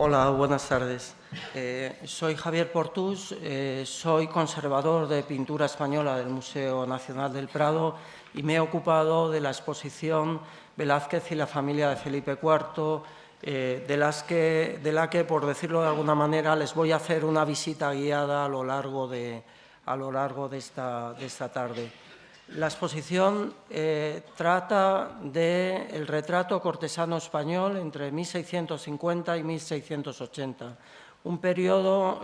Hola, buenas tardes. Soy Javier Portús, soy conservador de pintura española del Museo Nacional del Prado y me he ocupado de la exposición Velázquez y la familia de Felipe IV, de la que, por decirlo de alguna manera, les voy a hacer una visita guiada a lo largo de esta tarde. La exposición trata del retrato cortesano español entre 1650 y 1680, un periodo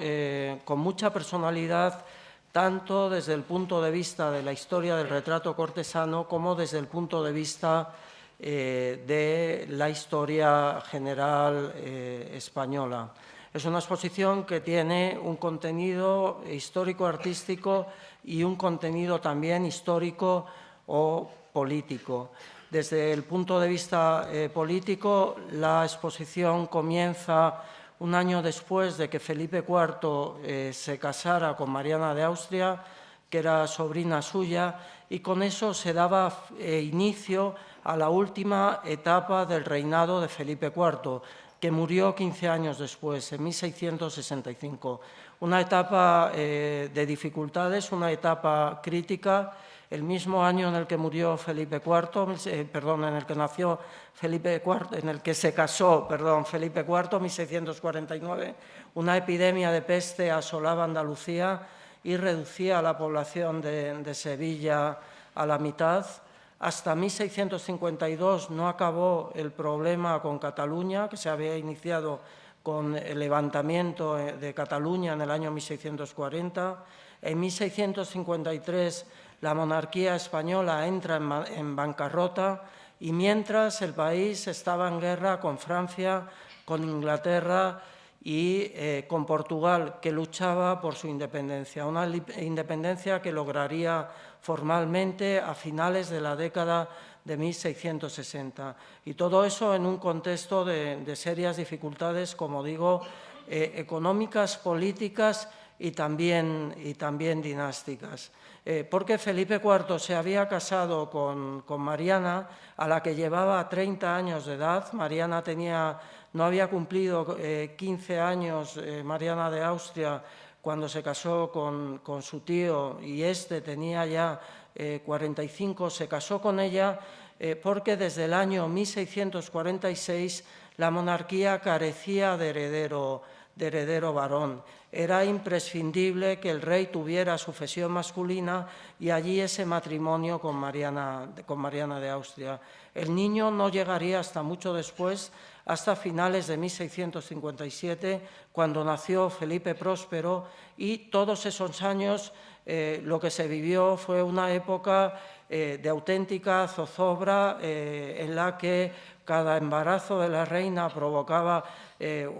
con mucha personalidad, tanto desde el punto de vista de la historia del retrato cortesano como desde el punto de vista de la historia general española. Es una exposición que tiene un contenido histórico-artístico y un contenido también histórico o político. Desde el punto de vista político, la exposición comienza un año después de que Felipe IV se casara con Mariana de Austria, que era sobrina suya, y con eso se daba inicio a la última etapa del reinado de Felipe IV, que murió 15 años después, en 1665. Una etapa de dificultades, una etapa crítica. El mismo año en el que murió Felipe IV, en el que nació Felipe IV, en el que se casó, Felipe IV, 1649, una epidemia de peste asolaba Andalucía y reducía la población de Sevilla a la mitad. Hasta 1652 no acabó el problema con Cataluña, que se había iniciado con el levantamiento de Cataluña en el año 1640. En 1653 la monarquía española entra en bancarrota y mientras el país estaba en guerra con Francia, con Inglaterra y con Portugal, que luchaba por su independencia, una independencia que lograría formalmente a finales de la década de 1660. Y todo eso en un contexto de serias dificultades, como digo, económicas, políticas y también dinásticas. Porque Felipe IV se había casado con Mariana, a la que llevaba 30 años de edad. Mariana no había cumplido 15 años, Mariana de Austria, cuando se casó con su tío, y este tenía ya 45, se casó con ella porque desde el año 1646 la monarquía carecía de heredero varón. Era imprescindible que el rey tuviera sucesión masculina y allí ese matrimonio con Mariana de Austria. El niño no llegaría hasta mucho después, hasta finales de 1657, cuando nació Felipe Próspero, y todos esos años lo que se vivió fue una época de auténtica zozobra en la que cada embarazo de la reina provocaba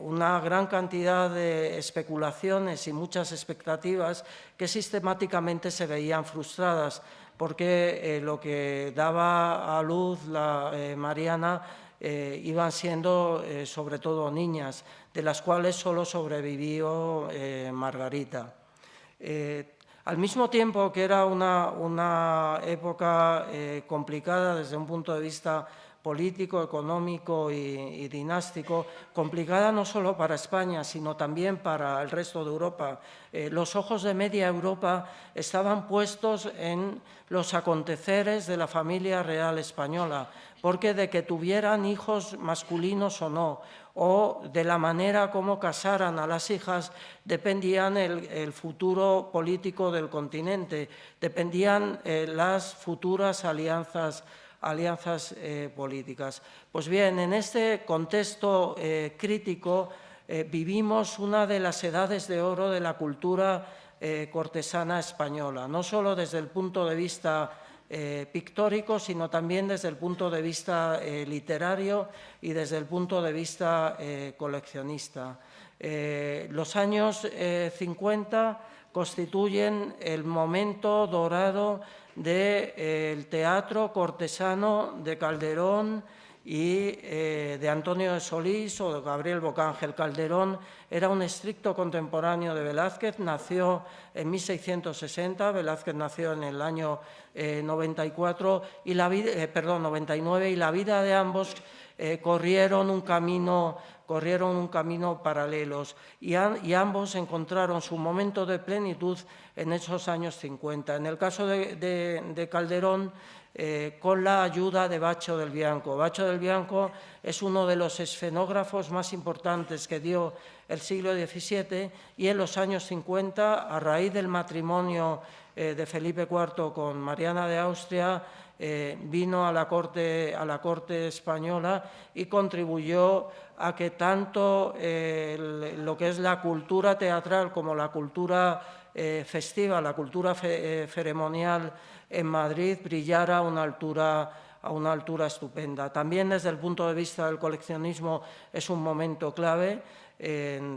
una gran cantidad de especulaciones y muchas expectativas que sistemáticamente se veían frustradas, porque lo que daba a luz Mariana iban siendo sobre todo niñas, de las cuales solo sobrevivió Margarita. Al mismo tiempo que era una época complicada desde un punto de vista político, económico y dinástico, complicada no solo para España, sino también para el resto de Europa. Los ojos de media Europa estaban puestos en los aconteceres de la familia real española, porque de que tuvieran hijos masculinos o no, o de la manera como casaran a las hijas, dependían el futuro político del continente, dependían las futuras alianzas políticas. Pues bien, en este contexto crítico vivimos una de las edades de oro de la cultura cortesana española, no solo desde el punto de vista pictórico, sino también desde el punto de vista literario y desde el punto de vista coleccionista. Los años 50 constituyen el momento dorado del teatro cortesano de Calderón y de Antonio de Solís o de Gabriel Bocángel. Calderón era un estricto contemporáneo de Velázquez, nació en 1660, Velázquez nació en el año 99, y la vida de ambos corrieron un camino corrieron un camino paralelos y ambos encontraron su momento de plenitud en esos años 50. En el caso de Calderón, con la ayuda de Bacho del Bianco. Bacho del Bianco es uno de los escenógrafos más importantes que dio el siglo XVII y en los años 50, a raíz del matrimonio de Felipe IV con Mariana de Austria, vino a la corte española y contribuyó a que tanto lo que es la cultura teatral como la cultura festiva, la cultura ceremonial en Madrid brillara a una altura estupenda. También desde el punto de vista del coleccionismo es un momento clave.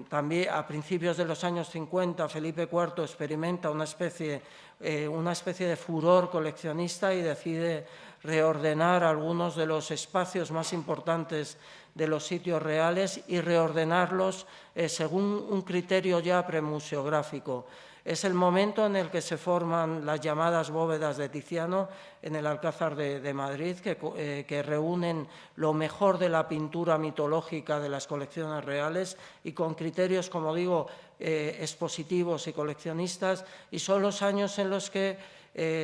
También a principios de los años 50 Felipe IV experimenta una especie de furor coleccionista y decide reordenar algunos de los espacios más importantes de los sitios reales y reordenarlos según un criterio ya premuseográfico. Es el momento en el que se forman las llamadas bóvedas de Tiziano en el Alcázar de Madrid, que reúnen lo mejor de la pintura mitológica de las colecciones reales y con criterios, como digo, expositivos y coleccionistas, y son los años en los que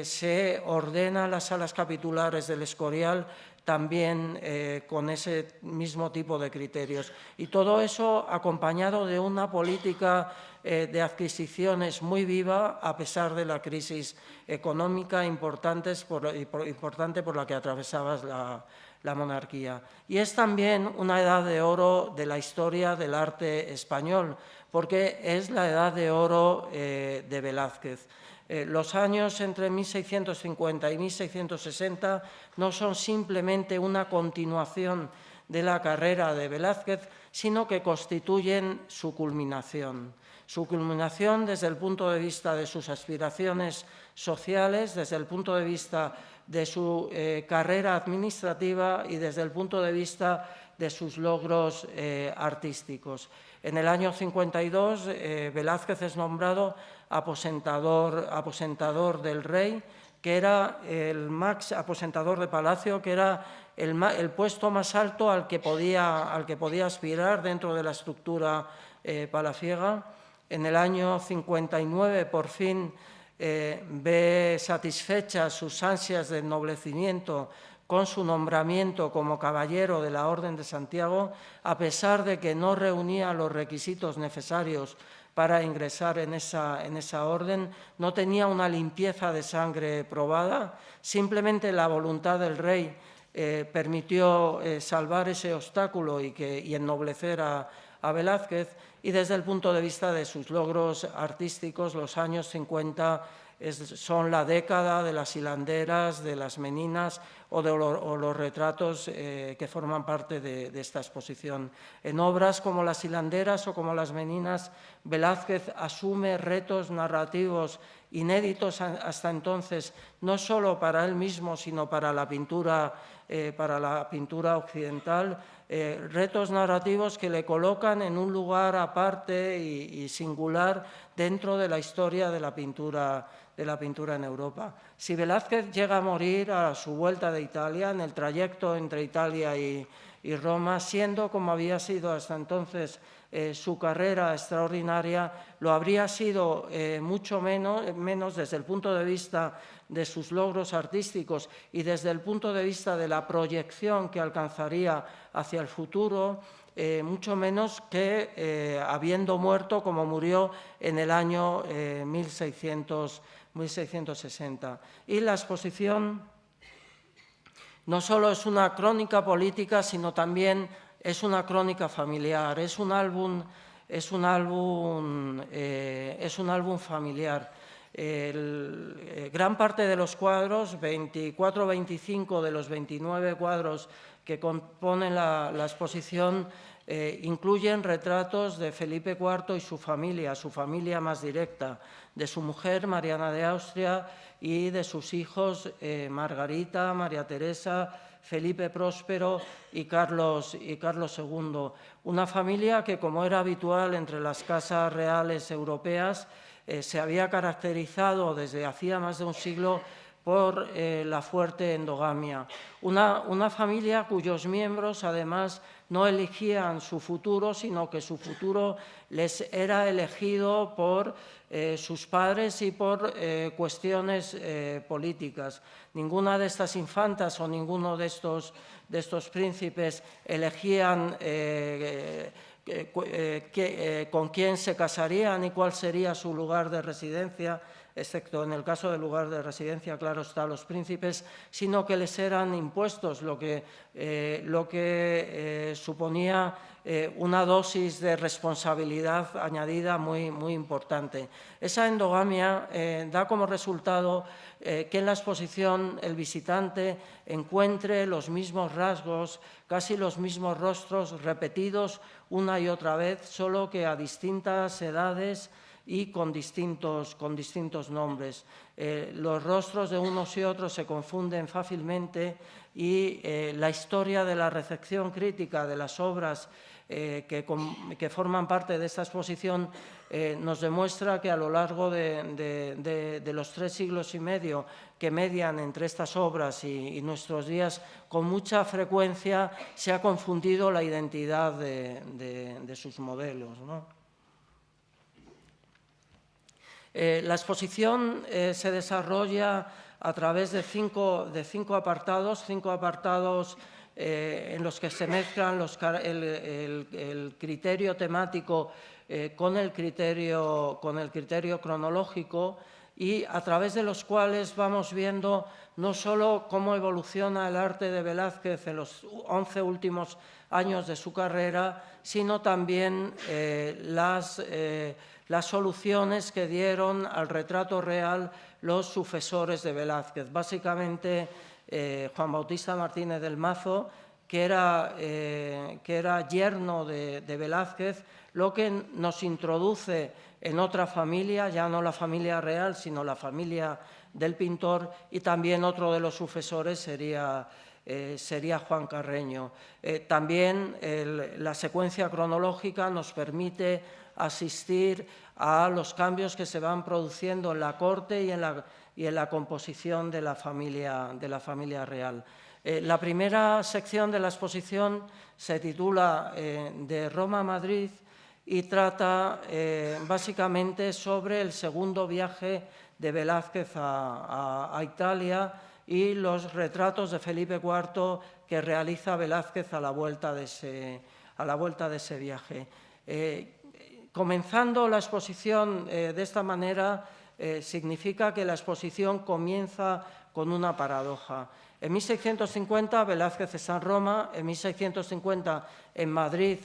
se ordenan las salas capitulares del Escorial también con ese mismo tipo de criterios. Y todo eso acompañado de una política de adquisiciones muy viva, a pesar de la crisis económica importante por la que atravesaba la monarquía. Y es también una edad de oro de la historia del arte español, porque es la edad de oro de Velázquez. Los años entre 1650 y 1660 no son simplemente una continuación de la carrera de Velázquez, sino que constituyen su culminación. Su culminación desde el punto de vista de sus aspiraciones sociales, desde el punto de vista de su carrera administrativa y desde el punto de vista de sus logros artísticos. En el año 52, Velázquez es nombrado aposentador del rey, que era aposentador de palacio, que era el puesto más alto al que podía aspirar dentro de la estructura palaciega. En el año 59, por fin, ve satisfechas sus ansias de ennoblecimiento con su nombramiento como caballero de la Orden de Santiago, a pesar de que no reunía los requisitos necesarios para ingresar en esa orden, no tenía una limpieza de sangre probada, simplemente la voluntad del rey permitió salvar ese obstáculo y ennoblecer a Velázquez, y desde el punto de vista de sus logros artísticos, los años 50 son la década de las hilanderas, de las meninas o los retratos que forman parte de esta exposición. En obras como las hilanderas o como las meninas, Velázquez asume retos narrativos inéditos hasta entonces, no solo para él mismo, sino para la pintura occidental, retos narrativos que le colocan en un lugar aparte y singular dentro de la historia de la pintura en Europa. Si Velázquez llega a morir a su vuelta de Italia, en el trayecto entre Italia y Roma, siendo como había sido hasta entonces su carrera extraordinaria, lo habría sido mucho menos desde el punto de vista de sus logros artísticos y desde el punto de vista de la proyección que alcanzaría hacia el futuro, mucho menos que habiendo muerto como murió en el año 1660. Y la exposición no solo es una crónica política, sino también es una crónica familiar, es un álbum familiar. Gran parte de los cuadros, 24 o 25 de los 29 cuadros que componen la exposición, incluyen retratos de Felipe IV y su familia más directa, de su mujer, Mariana de Austria, y de sus hijos, Margarita, María Teresa, Felipe Próspero y Carlos II. Una familia que, como era habitual entre las casas reales europeas, se había caracterizado desde hacía más de un siglo por la fuerte endogamia. Una familia cuyos miembros, además, no elegían su futuro, sino que su futuro les era elegido por sus padres y por cuestiones políticas. Ninguna de estas infantas o ninguno de estos príncipes elegían con quién se casarían y cuál sería su lugar de residencia, excepto en el caso del lugar de residencia, claro está, los príncipes, sino que les eran impuestos, lo que suponía una dosis de responsabilidad añadida muy importante. Esa endogamia da como resultado que en la exposición el visitante encuentre los mismos rasgos, casi los mismos rostros repetidos una y otra vez, solo que a distintas edades y con distintos nombres. Los rostros de unos y otros se confunden fácilmente y la historia de la recepción crítica de las obras que forman parte de esta exposición nos demuestra que a lo largo de los 3 siglos y medio que median entre estas obras y nuestros días, con mucha frecuencia se ha confundido la identidad de sus modelos, ¿no? La exposición se desarrolla a través de cinco apartados en los que se mezclan el criterio temático con el criterio cronológico, y a través de los cuales vamos viendo no solo cómo evoluciona el arte de Velázquez en los 11 últimos años de su carrera, sino también las soluciones que dieron al retrato real los sucesores de Velázquez. Básicamente, Juan Bautista Martínez del Mazo, que era yerno de Velázquez, lo que nos introduce en otra familia, ya no la familia real, sino la familia del pintor, y también otro de los sucesores sería Juan Carreño. También la secuencia cronológica nos permite asistir a los cambios que se van produciendo en la corte y en la composición de la familia real. La primera sección de la exposición se titula De Roma a Madrid y trata básicamente sobre el segundo viaje de Velázquez a Italia y los retratos de Felipe IV que realiza Velázquez a la vuelta de ese viaje. Comenzando la exposición de esta manera significa que la exposición comienza con una paradoja. En 1650 Velázquez está en Roma, en 1650 en Madrid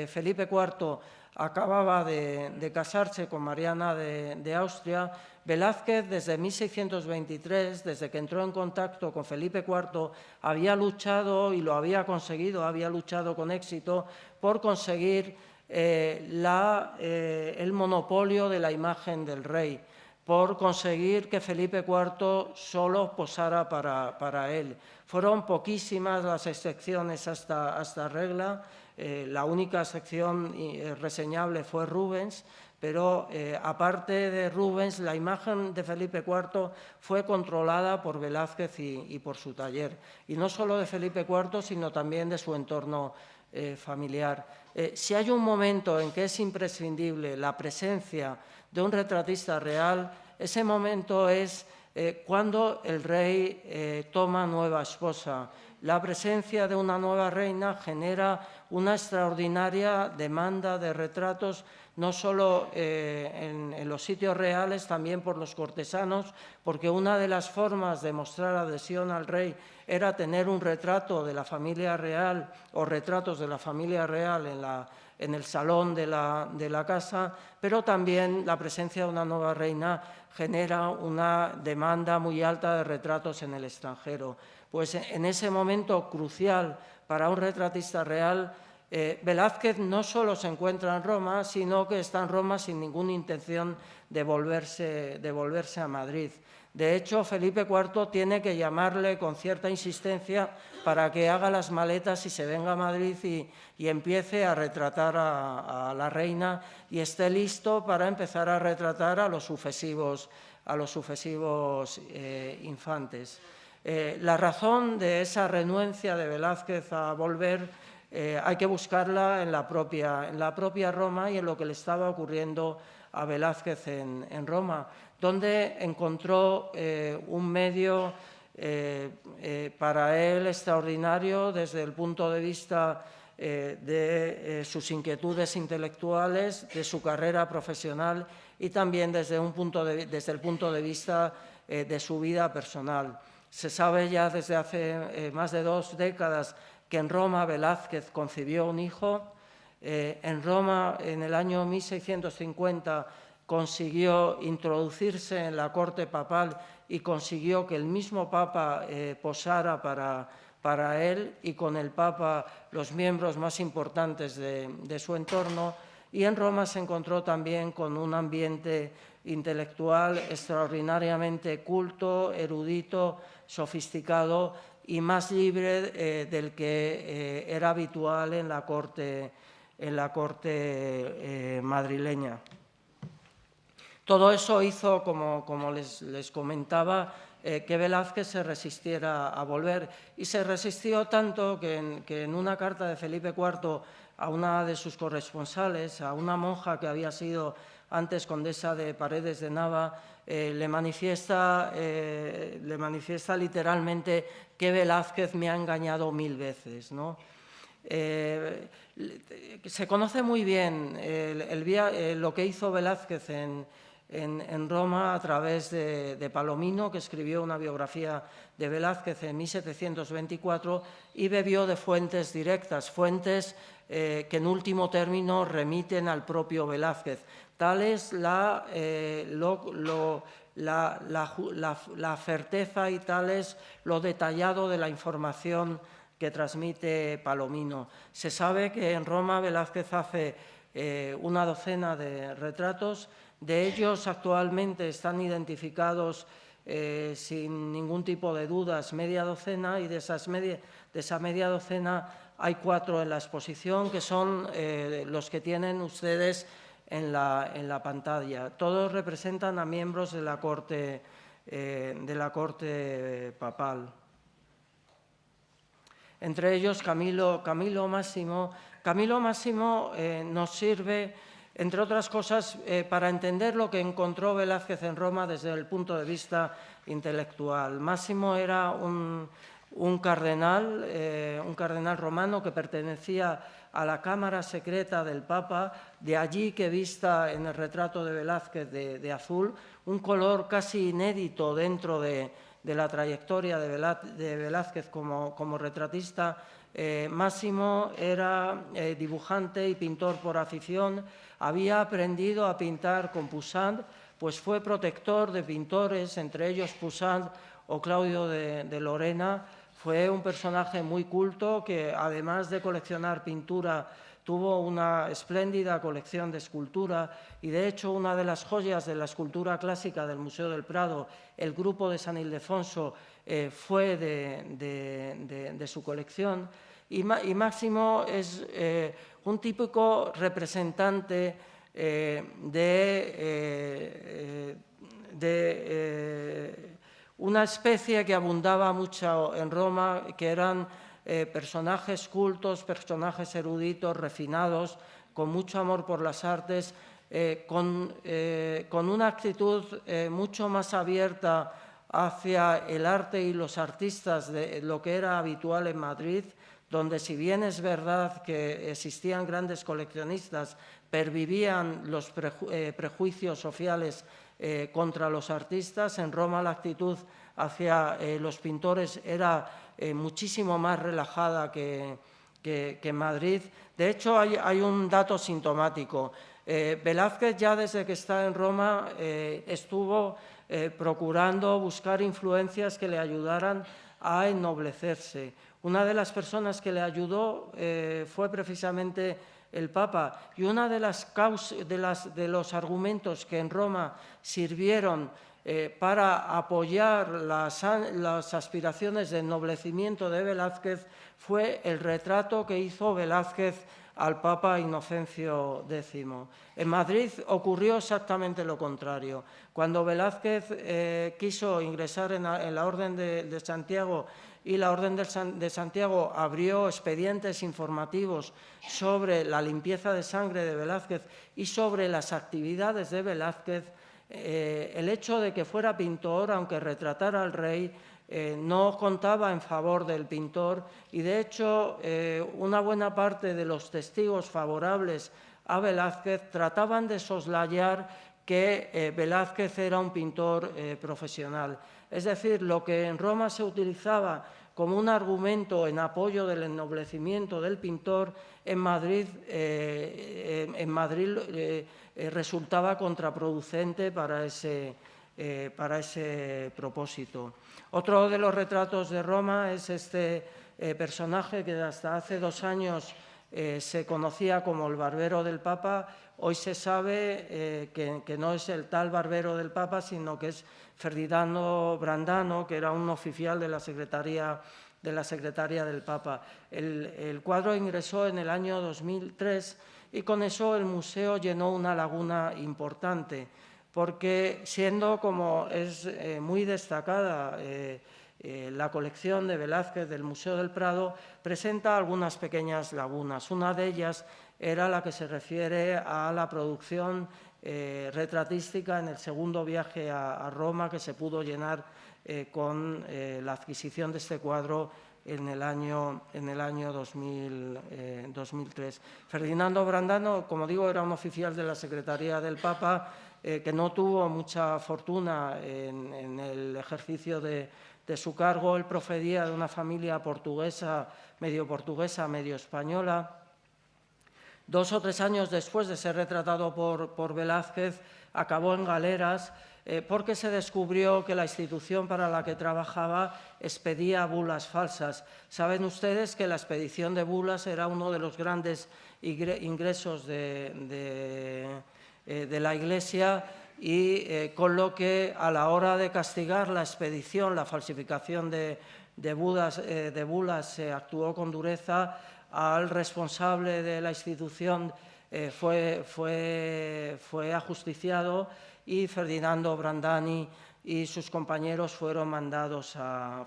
Felipe IV acababa de casarse con Mariana de Austria. Velázquez, desde 1623, desde que entró en contacto con Felipe IV, había luchado y lo había conseguido, había luchado con éxito por conseguir el monopolio de la imagen del rey, por conseguir que Felipe IV solo posara para él. Fueron poquísimas las excepciones a esta regla. La única excepción reseñable fue Rubens, pero aparte de Rubens, la imagen de Felipe IV fue controlada por Velázquez y por su taller. Y no solo de Felipe IV, sino también de su entorno familiar. Si hay un momento en que es imprescindible la presencia de un retratista real, ese momento es cuando el rey toma nueva esposa. La presencia de una nueva reina genera una extraordinaria demanda de retratos, no solo en los sitios reales, también por los cortesanos, porque una de las formas de mostrar adhesión al rey era tener un retrato de la familia real o retratos de la familia real en el salón de la casa, pero también la presencia de una nueva reina genera una demanda muy alta de retratos en el extranjero. Pues en ese momento crucial para un retratista real, Velázquez no solo se encuentra en Roma, sino que está en Roma sin ninguna intención de volverse a Madrid. De hecho, Felipe IV tiene que llamarle con cierta insistencia para que haga las maletas y se venga a Madrid y empiece a retratar a la reina y esté listo para empezar a retratar a los sucesivos a los sucesivos infantes. La razón de esa renuencia de Velázquez a volver hay que buscarla en la propia Roma y en lo que le estaba ocurriendo a Velázquez en Roma, donde encontró un medio para él extraordinario desde el punto de vista de sus inquietudes intelectuales, de su carrera profesional y también desde el punto de vista de su vida personal. Se sabe ya desde hace más de 2 décadas que en Roma Velázquez concibió un hijo. En Roma, en el año 1650, consiguió introducirse en la corte papal y consiguió que el mismo Papa posara para él y con el Papa los miembros más importantes de su entorno. Y en Roma se encontró también con un ambiente intelectual extraordinariamente culto, erudito, sofisticado y más libre del que era habitual en la corte madrileña. Todo eso hizo, como les comentaba, que Velázquez se resistiera a volver. Y se resistió tanto que en una carta de Felipe IV a una de sus corresponsales, a una monja que había sido antes condesa de Paredes de Nava, le manifiesta literalmente que Velázquez me ha engañado 1000 veces, ¿no? Se conoce muy bien lo que hizo Velázquez en Roma a través de Palomino, que escribió una biografía de Velázquez en 1724 y bebió de fuentes directas, fuentes que en último término remiten al propio Velázquez. Tal es la certeza y tal es lo detallado de la información que transmite Palomino. Se sabe que en Roma Velázquez hace una docena de retratos. De ellos actualmente están identificados sin ningún tipo de dudas media docena, y de esa media docena hay 4 en la exposición, que son los que tienen ustedes en la pantalla. Todos representan a miembros de la corte papal. Entre ellos Camilo Máximo. Camilo Máximo nos sirve, entre otras cosas, para entender lo que encontró Velázquez en Roma desde el punto de vista intelectual. Máximo era un cardenal romano que pertenecía a la cámara secreta del Papa, de allí que vista en el retrato de Velázquez de azul, un color casi inédito dentro de la trayectoria de Velázquez como retratista. Máximo era dibujante y pintor por afición, había aprendido a pintar con Poussin, pues fue protector de pintores, entre ellos Poussin o Claudio de Lorena. Fue un personaje muy culto que, además de coleccionar pintura, tuvo una espléndida colección de escultura y, de hecho, una de las joyas de la escultura clásica del Museo del Prado, el grupo de San Ildefonso, fue de su colección. Y Máximo es un típico representante de una especie que abundaba mucho en Roma, que eran personajes cultos, personajes eruditos, refinados, con mucho amor por las artes, con una actitud mucho más abierta hacia el arte y los artistas de lo que era habitual en Madrid, donde, si bien es verdad que existían grandes coleccionistas, pervivían los prejuicios sociales contra los artistas. En Roma la actitud hacia los pintores era muchísimo más relajada que en Madrid. De hecho, hay un dato sintomático. Velázquez, ya desde que está en Roma, estuvo procurando buscar influencias que le ayudaran a ennoblecerse. Una de las personas que le ayudó fue precisamente el Papa, y una de los argumentos que en Roma sirvieron para apoyar las aspiraciones de ennoblecimiento de Velázquez fue el retrato que hizo Velázquez al Papa Inocencio X. En Madrid ocurrió exactamente lo contrario. Cuando Velázquez quiso ingresar en la Orden de Santiago y la Orden de Santiago abrió expedientes informativos sobre la limpieza de sangre de Velázquez y sobre las actividades de Velázquez, el hecho de que fuera pintor, aunque retratara al rey, no contaba en favor del pintor y, de hecho, una buena parte de los testigos favorables a Velázquez trataban de soslayar que Velázquez era un pintor profesional. Es decir, lo que en Roma se utilizaba como un argumento en apoyo del ennoblecimiento del pintor, en Madrid resultaba contraproducente para ese propósito. Otro de los retratos de Roma es este personaje que hasta hace 2 años se conocía como el barbero del Papa. Hoy se sabe que no es el tal barbero del Papa, sino que es Ferdinando Brandano, que era un oficial de la Secretaría del Papa. El cuadro ingresó en el año 2003 y con eso el museo llenó una laguna importante, porque siendo como es muy destacada la colección de Velázquez del Museo del Prado, presenta algunas pequeñas lagunas. Una de ellas era la que se refiere a la producción retratística en el segundo viaje a Roma, que se pudo llenar con la adquisición de este cuadro en el año 2003. Ferdinando Brandano, como digo, era un oficial de la Secretaría del Papa que no tuvo mucha fortuna en el ejercicio de su cargo. Él procedía de una familia portuguesa, medio española. 2 o 3 años después de ser retratado por Velázquez, acabó en galeras porque se descubrió que la institución para la que trabajaba expedía bulas falsas. Saben ustedes que la expedición de bulas era uno de los grandes ingresos de la Iglesia y con lo que a la hora de castigar la expedición, la falsificación de bulas, se actuó con dureza. Al responsable de la institución fue ajusticiado y Ferdinando Brandani y sus compañeros fueron mandados a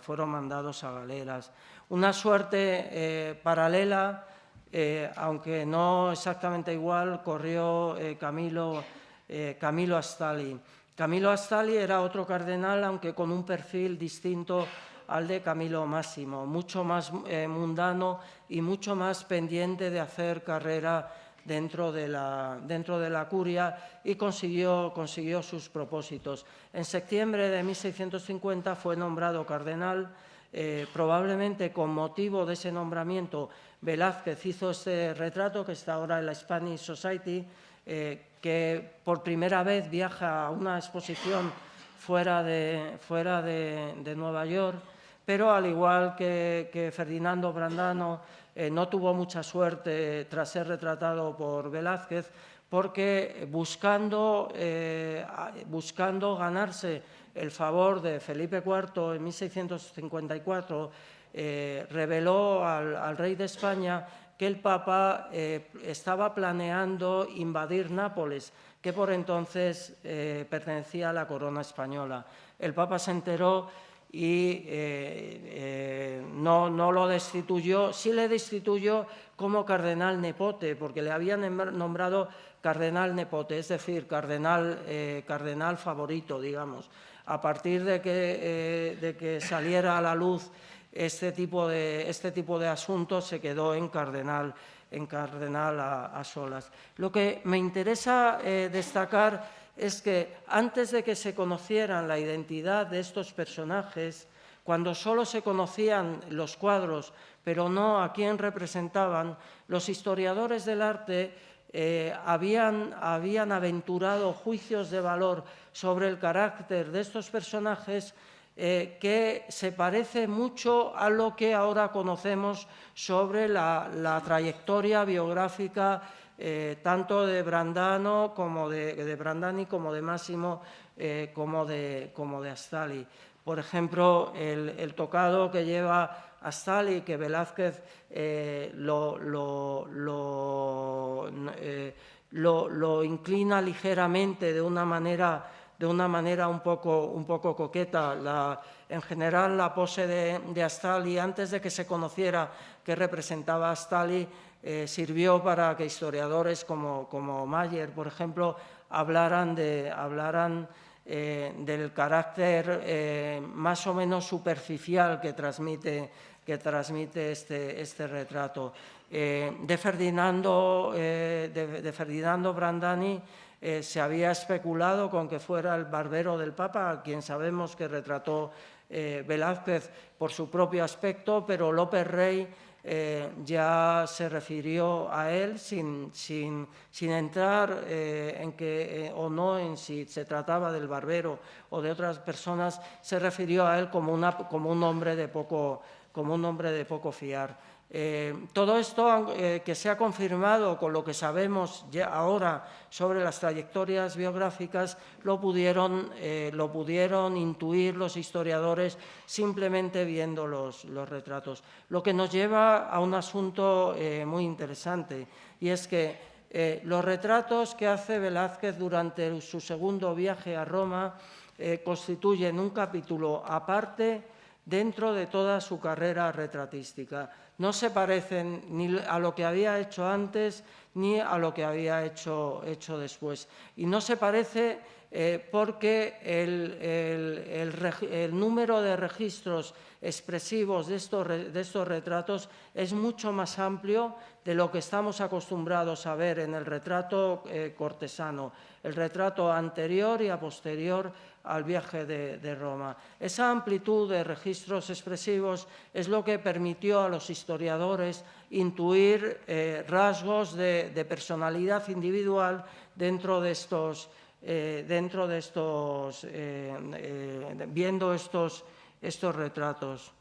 galeras. Una suerte paralela, aunque no exactamente igual, corrió Camillo Astalli. Camillo Astalli era otro cardenal, aunque con un perfil distinto al de Camilo Máximo, mucho más mundano y mucho más pendiente de hacer carrera dentro de la curia, y consiguió sus propósitos. En septiembre de 1650 fue nombrado cardenal. Probablemente con motivo de ese nombramiento, Velázquez hizo este retrato que está ahora en la Spanish Society, que por primera vez viaja a una exposición fuera de Nueva York, pero al igual que Ferdinando Brandano, no tuvo mucha suerte tras ser retratado por Velázquez, porque buscando ganarse el favor de Felipe IV en 1654, reveló al rey de España que el Papa estaba planeando invadir Nápoles, que por entonces pertenecía a la corona española. El Papa se enteró y no lo destituyó. Sí le destituyó como cardenal nepote, porque le habían nombrado cardenal nepote, es decir, cardenal favorito, digamos. A partir de que saliera a la luz este tipo de asuntos, se quedó en cardenal a solas. Lo que me interesa destacar es que antes de que se conocieran la identidad de estos personajes, cuando solo se conocían los cuadros, pero no a quién representaban, los historiadores del arte habían aventurado juicios de valor sobre el carácter de estos personajes que se parece mucho a lo que ahora conocemos sobre la trayectoria biográfica tanto de Brandani como de Máximo como de Astalí. Por ejemplo, el tocado que lleva Astalí, que Velázquez lo inclina ligeramente de una manera un poco coqueta. En general, la pose de Astalí, antes de que se conociera que representaba a Astalí, sirvió para que historiadores como Mayer, por ejemplo, hablaran del carácter más o menos superficial que transmite este retrato. De Ferdinando Brandani se había especulado con que fuera el barbero del Papa, a quien sabemos que retrató Velázquez por su propio aspecto, pero López Rey ya se refirió a él sin entrar en que o no en si se trataba del barbero o de otras personas, se refirió a él como un hombre de poco fiar. Todo esto que se ha confirmado con lo que sabemos ya ahora sobre las trayectorias biográficas lo pudieron intuir los historiadores simplemente viendo los retratos. Lo que nos lleva a un asunto muy interesante, y es que los retratos que hace Velázquez durante su segundo viaje a Roma constituyen un capítulo aparte dentro de toda su carrera retratística. No se parecen ni a lo que había hecho antes ni a lo que había hecho después. Y no se parece porque el número de registros expresivos de estos retratos es mucho más amplio de lo que estamos acostumbrados a ver en el retrato cortesano, el retrato anterior y a posterior al viaje de Roma. Esa amplitud de registros expresivos es lo que permitió a los historiadores intuir rasgos de personalidad individual viendo estos retratos.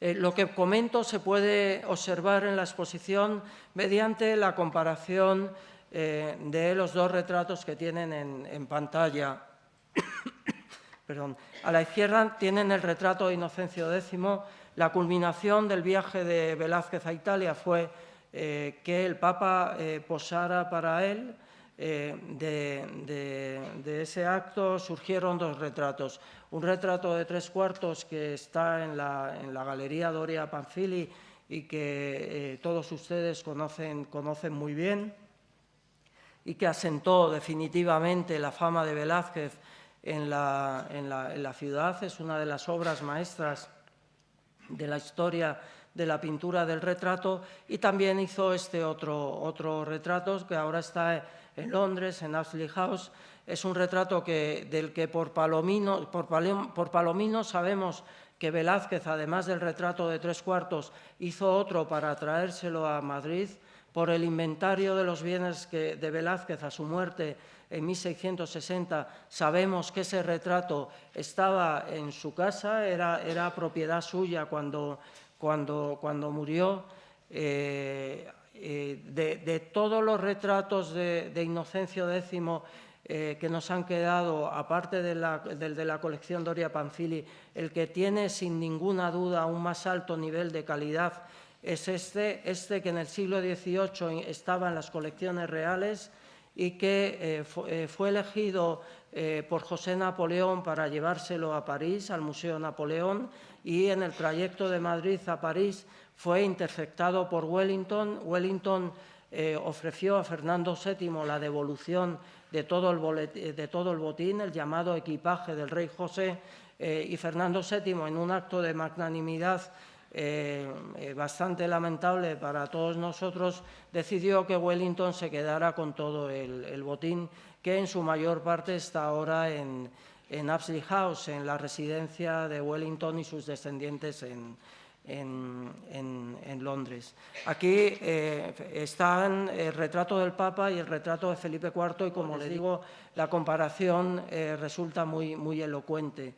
Lo que comento se puede observar en la exposición mediante la comparación de los dos retratos que tienen en pantalla. Perdón. A la izquierda tienen el retrato de Inocencio X. La culminación del viaje de Velázquez a Italia fue que el Papa posara para él. De ese acto surgieron dos retratos. Un retrato de 3/4 que está en la Galería Doria Pamphili y que todos ustedes conocen muy bien, y que asentó definitivamente la fama de Velázquez en la ciudad. Es una de las obras maestras de la historia de la pintura del retrato, y también hizo este otro retrato que ahora está en Londres, en Apsley House. Es un retrato del que por Palomino sabemos que Velázquez, además del retrato de 3/4, hizo otro para traérselo a Madrid. Por el inventario de los bienes de Velázquez a su muerte en 1660, sabemos que ese retrato estaba en su casa, era propiedad suya cuando murió. De todos los retratos de Inocencio X que nos han quedado, aparte del de la colección Doria Pamphili, el que tiene sin ninguna duda un más alto nivel de calidad es este que en el siglo XVIII estaba en las colecciones reales y que fue elegido por José Napoleón para llevárselo a París, al Museo Napoleón, y en el trayecto de Madrid a París fue interceptado por Wellington. Wellington ofreció a Fernando VII la devolución de todo el botín, el llamado equipaje del rey José, y Fernando VII, en un acto de magnanimidad bastante lamentable para todos nosotros, decidió que Wellington se quedara con todo el botín, que en su mayor parte está ahora en Apsley House, en la residencia de Wellington y sus descendientes en Londres. Aquí están el retrato del Papa y el retrato de Felipe IV, y como les digo, la comparación resulta muy elocuente.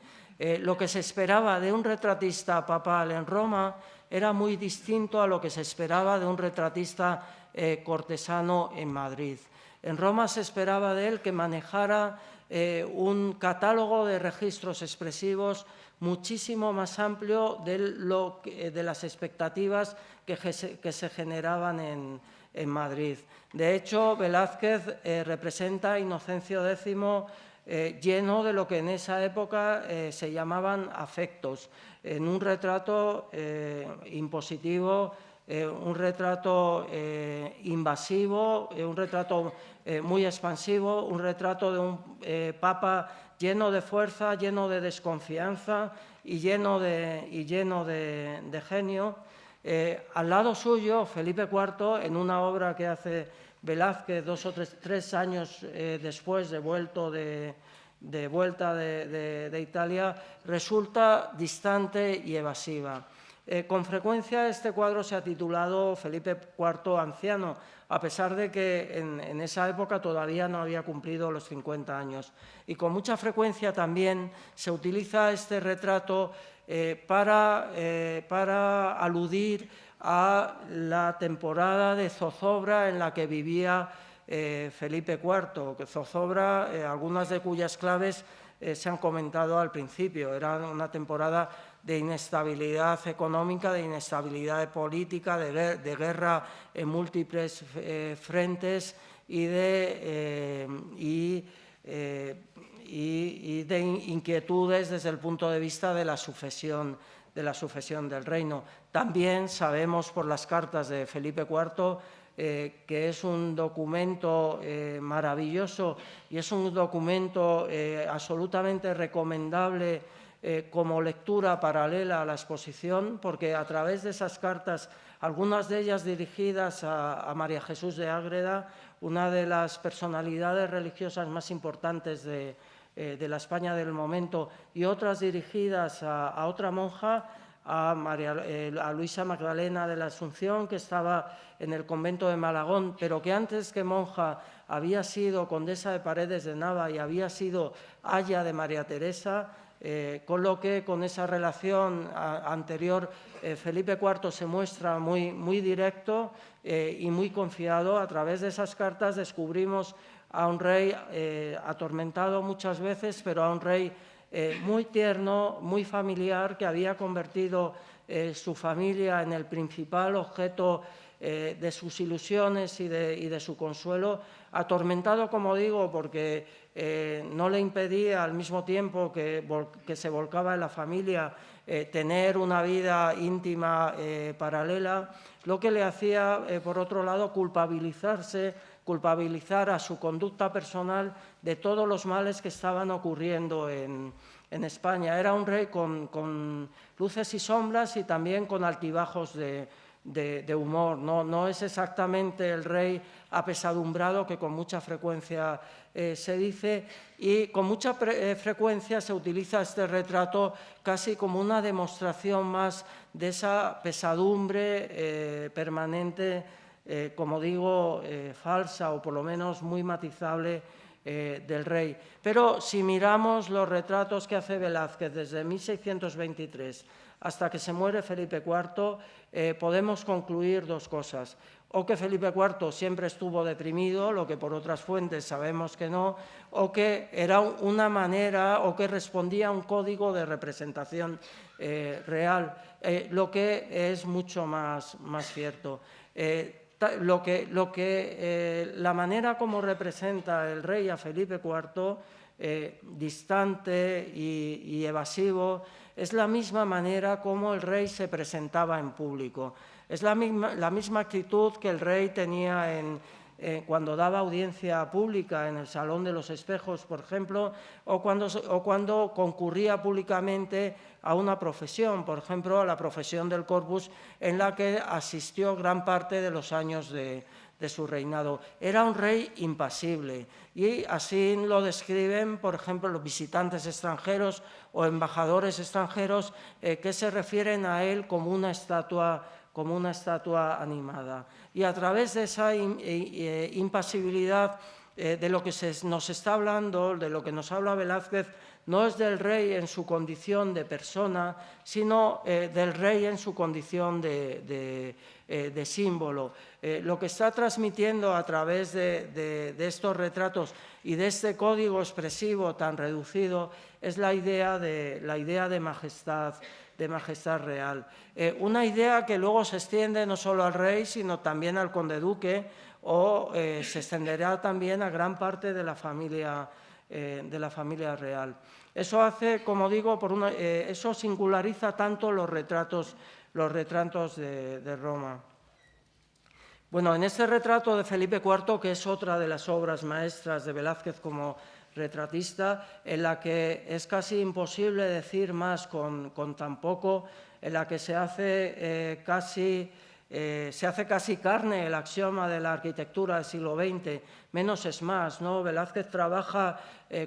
Lo que se esperaba de un retratista papal en Roma era muy distinto a lo que se esperaba de un retratista cortesano en Madrid. En Roma se esperaba de él que manejara un catálogo de registros expresivos muchísimo más amplio de las expectativas que se generaban en Madrid. De hecho, Velázquez representa a Inocencio X lleno de lo que en esa época se llamaban afectos, en un retrato impositivo, un retrato invasivo, un retrato muy expansivo, un retrato de un papa lleno de fuerza, lleno de desconfianza y lleno de genio. Al lado suyo, Felipe IV, en una obra que hace Velázquez 2 o 3 años después de vuelta de Italia, resulta distante y evasiva. Con frecuencia este cuadro se ha titulado Felipe IV anciano, a pesar de que en esa época todavía no había cumplido los 50 años. Y con mucha frecuencia también se utiliza este retrato para aludir a la temporada de zozobra en la que vivía Felipe IV, zozobra, algunas de cuyas claves se han comentado al principio. Era una temporada de inestabilidad económica, de inestabilidad política, de guerra en múltiples frentes y de inquietudes desde el punto de vista de la sucesión del reino. También sabemos por las cartas de Felipe IV que es un documento maravilloso y es un documento absolutamente recomendable como lectura paralela a la exposición, porque a través de esas cartas, algunas de ellas dirigidas a María Jesús de Ágreda, una de las personalidades religiosas más importantes de la España del momento, y otras dirigidas a otra monja, a Luisa Magdalena de la Asunción, que estaba en el convento de Malagón, pero que antes que monja había sido condesa de Paredes de Nava y había sido aya de María Teresa, con lo que con esa relación anterior Felipe IV se muestra muy directo y muy confiado. A través de esas cartas descubrimos a un rey atormentado muchas veces, pero a un rey muy tierno, muy familiar, que había convertido su familia en el principal objeto de sus ilusiones y de su consuelo, atormentado, como digo, porque no le impedía, al mismo tiempo que se volcaba en la familia, tener una vida íntima paralela, lo que le hacía, por otro lado, culpabilizar a su conducta personal de todos los males que estaban ocurriendo en España. Era un rey con luces y sombras y también con altibajos de humor. No es exactamente el rey apesadumbrado que con mucha frecuencia se dice, y con mucha frecuencia se utiliza este retrato casi como una demostración más de esa pesadumbre permanente, como digo, falsa o por lo menos muy matizable del rey. Pero si miramos los retratos que hace Velázquez desde 1623 hasta que se muere Felipe IV, podemos concluir dos cosas: o que Felipe IV siempre estuvo deprimido, lo que por otras fuentes sabemos que no, o que era una manera, o que respondía a un código de representación real, lo que es mucho más cierto. La manera como representa el rey a Felipe IV, distante y evasivo, es la misma manera como el rey se presentaba en público. Es la misma actitud que el rey tenía cuando daba audiencia pública en el Salón de los Espejos, por ejemplo, o cuando concurría públicamente a una profesión, por ejemplo, a la profesión del Corpus, en la que asistió gran parte de los años de su reinado. Era un rey impasible, y así lo describen, por ejemplo, los visitantes extranjeros o embajadores extranjeros que se refieren a él como una estatua animada. Y a través de esa impasibilidad de lo que nos está hablando, de lo que nos habla Velázquez, no es del rey en su condición de persona, sino del rey en su condición de símbolo. Lo que está transmitiendo a través de estos retratos y de este código expresivo tan reducido es la idea de majestad real. Una idea que luego se extiende no solo al rey, sino también al conde duque, o se extenderá también a gran parte de la familia real. Eso hace, como digo, eso singulariza tanto los retratos de Roma. Bueno, en este retrato de Felipe IV, que es otra de las obras maestras de Velázquez como retratista, en la que es casi imposible decir más con tan poco, en la que se hace casi carne el axioma de la arquitectura del siglo XX, menos es más, ¿no? Velázquez trabaja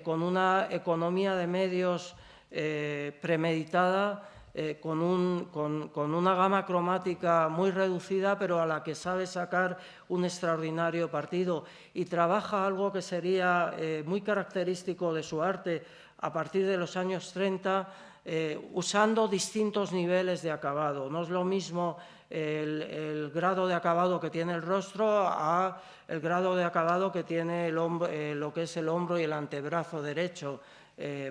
con una economía de medios premeditada, con una gama cromática muy reducida, pero a la que sabe sacar un extraordinario partido, y trabaja algo que sería muy característico de su arte a partir de los años 30, usando distintos niveles de acabado. No es lo mismo el grado de acabado que tiene el rostro a el grado de acabado que tiene lo que es el hombro y el antebrazo derecho,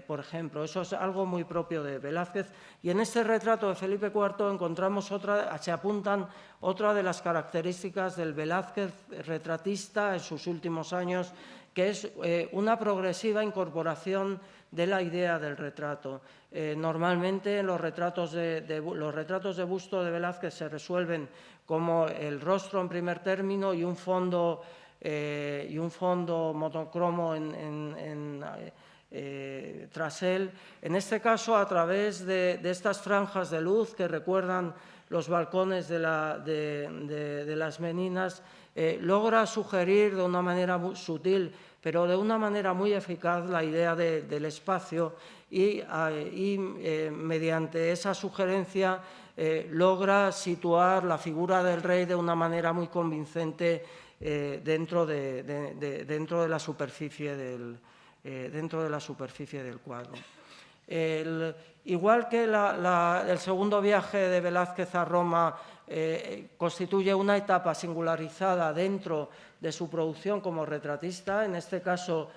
por ejemplo. Eso es algo muy propio de Velázquez. Y en este retrato de Felipe IV encontramos se apuntan otra de las características del Velázquez retratista en sus últimos años, que es una progresiva incorporación de la idea del retrato. Normalmente los retratos de busto de Velázquez se resuelven como el rostro en primer término y un fondo monocromo tras él. En este caso, a través de estas franjas de luz que recuerdan los balcones de las Meninas, logra sugerir de una manera muy sutil, pero de una manera muy eficaz, la idea del espacio y mediante esa sugerencia logra situar la figura del rey de una manera muy convincente dentro de la superficie del cuadro. Igual que el segundo viaje de Velázquez a Roma constituye una etapa singularizada dentro de su producción como retratista, en este caso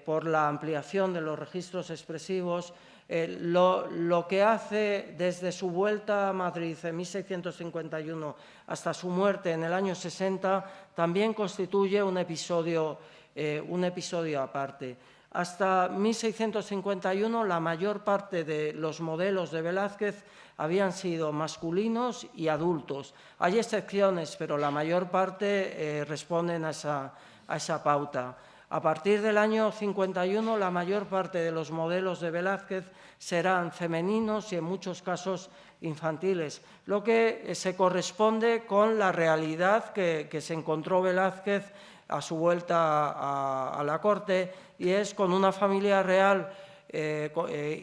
por la ampliación de los registros expresivos, lo que hace desde su vuelta a Madrid en 1651 hasta su muerte en el año 60 también constituye un episodio aparte. Hasta 1651 la mayor parte de los modelos de Velázquez habían sido masculinos y adultos. Hay excepciones, pero la mayor parte responden a esa pauta. A partir del año 51, la mayor parte de los modelos de Velázquez serán femeninos y en muchos casos infantiles, lo que se corresponde con la realidad que se encontró Velázquez a su vuelta a la corte, y es con una familia real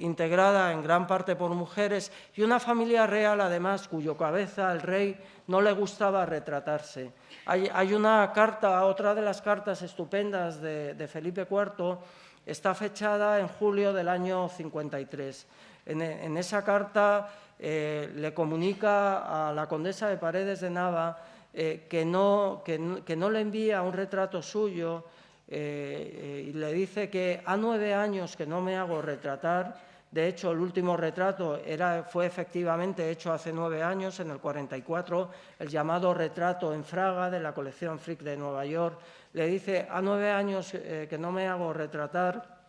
integrada en gran parte por mujeres, y una familia real, además, cuyo cabeza, el rey, no le gustaba retratarse. Hay una carta, otra de las cartas estupendas de Felipe IV, está fechada en julio del año 53. En esa carta le comunica a la condesa de Paredes de Nava que no le envía un retrato suyo, y le dice que ha 9 años que no me hago retratar. De hecho, el último retrato fue efectivamente hecho hace 9 años, en el 44, el llamado retrato en Fraga de la colección Frick de Nueva York. Le dice, ha 9 años que no me hago retratar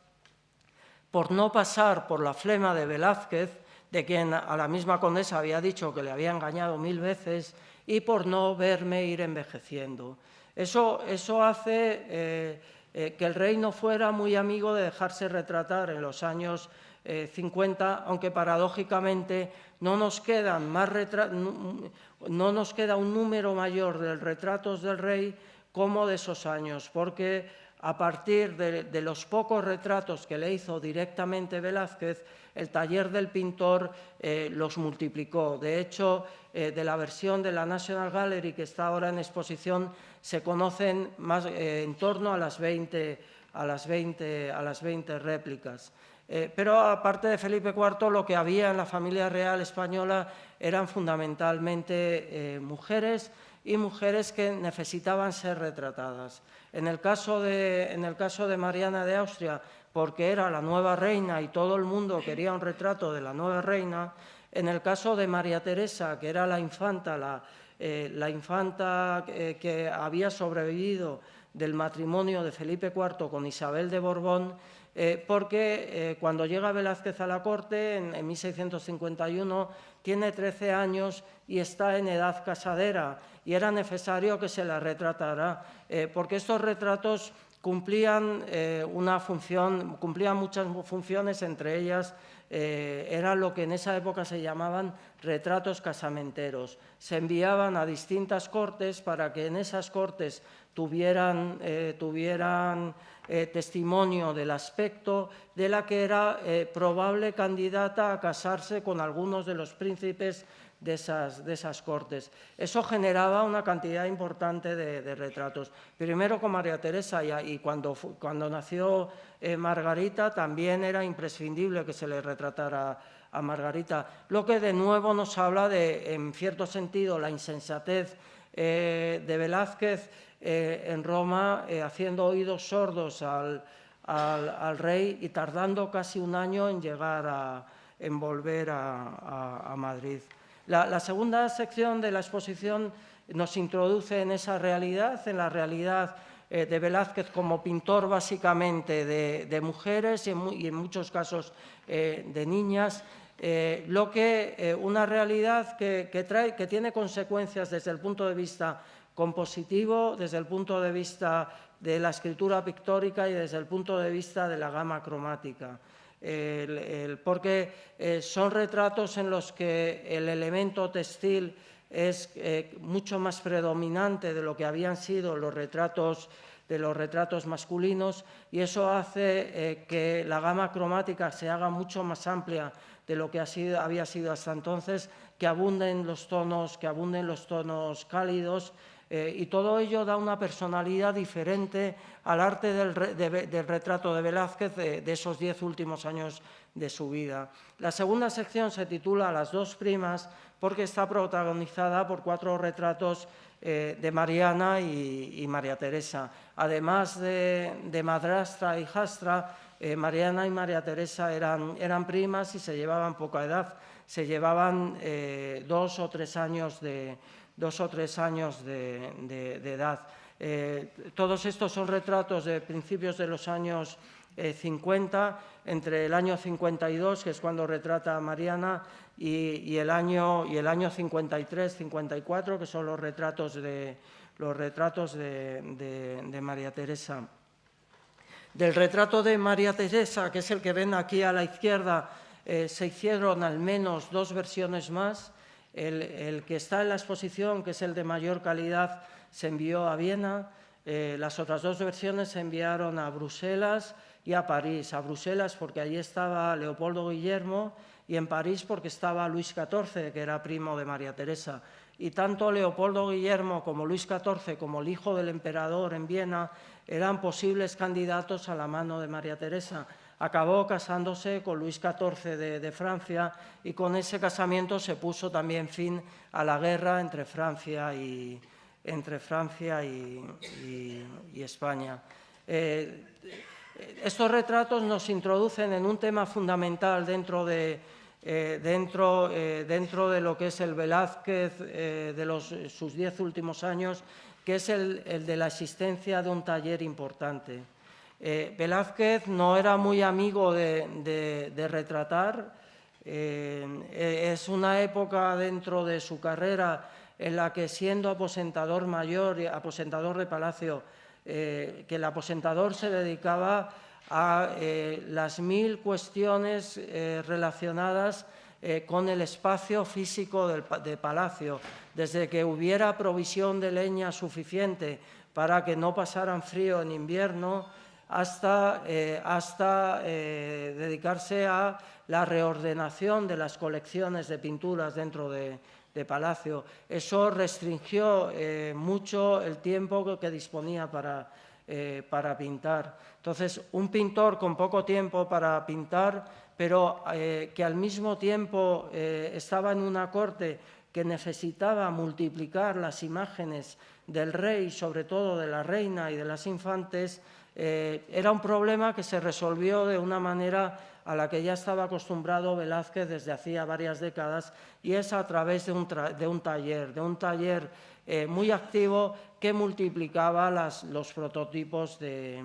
por no pasar por la flema de Velázquez, de quien a la misma condesa había dicho que le había engañado 1000 veces, y por no verme ir envejeciendo. Eso hace que el rey no fuera muy amigo de dejarse retratar en los años 50, aunque paradójicamente no nos queda un número mayor de retratos del rey como de esos años, porque a partir de los pocos retratos que le hizo directamente Velázquez, el taller del pintor los multiplicó. De hecho, de la versión de la National Gallery que está ahora en exposición, se conocen más, en torno a las 20 réplicas. Pero aparte de Felipe IV, lo que había en la familia real española eran fundamentalmente mujeres y mujeres que necesitaban ser retratadas. En el caso de Mariana de Austria, porque era la nueva reina y todo el mundo quería un retrato de la nueva reina. En el caso de María Teresa, que era la infanta, que había sobrevivido del matrimonio de Felipe IV con Isabel de Borbón, porque cuando llega Velázquez a la corte, en 1651, tiene 13 años y está en edad casadera, y era necesario que se la retratara, porque estos retratos cumplían muchas funciones, entre ellas era lo que en esa época se llamaban retratos casamenteros. Se enviaban a distintas cortes para que en esas cortes tuvieran testimonio del aspecto de la que era probable candidata a casarse con algunos de los príncipes de esas cortes. Eso generaba una cantidad importante de retratos. Primero con María Teresa, y cuando nació Margarita también era imprescindible que se le retratara a Margarita, lo que de nuevo nos habla de, en cierto sentido, la insensatez de Velázquez en Roma, haciendo oídos sordos al rey y tardando casi un año en volver a Madrid. La segunda sección de la exposición nos introduce en esa realidad, en la realidad de Velázquez como pintor básicamente de mujeres y en muchos casos de niñas, una realidad que tiene consecuencias desde el punto de vista compositivo, desde el punto de vista de la escritura pictórica y desde el punto de vista de la gama cromática. Porque son retratos en los que el elemento textil es mucho más predominante de lo que habían sido los retratos masculinos, y eso hace que la gama cromática se haga mucho más amplia de lo que había sido hasta entonces, que abunden los tonos cálidos, y todo ello da una personalidad diferente al arte del retrato de Velázquez de esos 10 últimos años de su vida. La segunda sección se titula Las dos primas, porque está protagonizada por 4 retratos de Mariana y María Teresa. Además de madrastra e hijastra, Mariana y María Teresa eran primas y se llevaban poca edad, se llevaban 2 o 3 años de edad. Todos estos son retratos de principios de los años 50, entre el año 52, que es cuando retrata a Mariana, y el año 53-54, que son los retratos de María Teresa. Del retrato de María Teresa, que es el que ven aquí a la izquierda, se hicieron al menos 2 versiones más. El que está en la exposición, que es el de mayor calidad, se envió a Viena. Las otras 2 versiones se enviaron a Bruselas y a París. A Bruselas porque allí estaba Leopoldo Guillermo, y en París porque estaba Luis XIV, que era primo de María Teresa. Y tanto Leopoldo Guillermo como Luis XIV, como el hijo del emperador en Viena, eran posibles candidatos a la mano de María Teresa. Acabó casándose con Luis XIV de Francia, y con ese casamiento se puso también fin a la guerra entre Francia y España. Estos retratos nos introducen en un tema fundamental dentro de lo que es el Velázquez de sus 10 últimos años, que es el de la existencia de un taller importante. Velázquez no era muy amigo de retratar. Es una época dentro de su carrera en la que, siendo aposentador mayor y aposentador de palacio, que el aposentador se dedicaba a las 1000 cuestiones relacionadas con el espacio físico de palacio, desde que hubiera provisión de leña suficiente para que no pasaran frío en invierno, hasta dedicarse a la reordenación de las colecciones de pinturas dentro de Palacio. Eso restringió mucho el tiempo que disponía para pintar. Entonces, un pintor con poco tiempo para pintar, pero que al mismo tiempo estaba en una corte que necesitaba multiplicar las imágenes del rey, sobre todo de la reina y de las infantes, era un problema que se resolvió de una manera a la que ya estaba acostumbrado Velázquez desde hacía varias décadas, y es a través de un taller muy activo que multiplicaba los prototipos de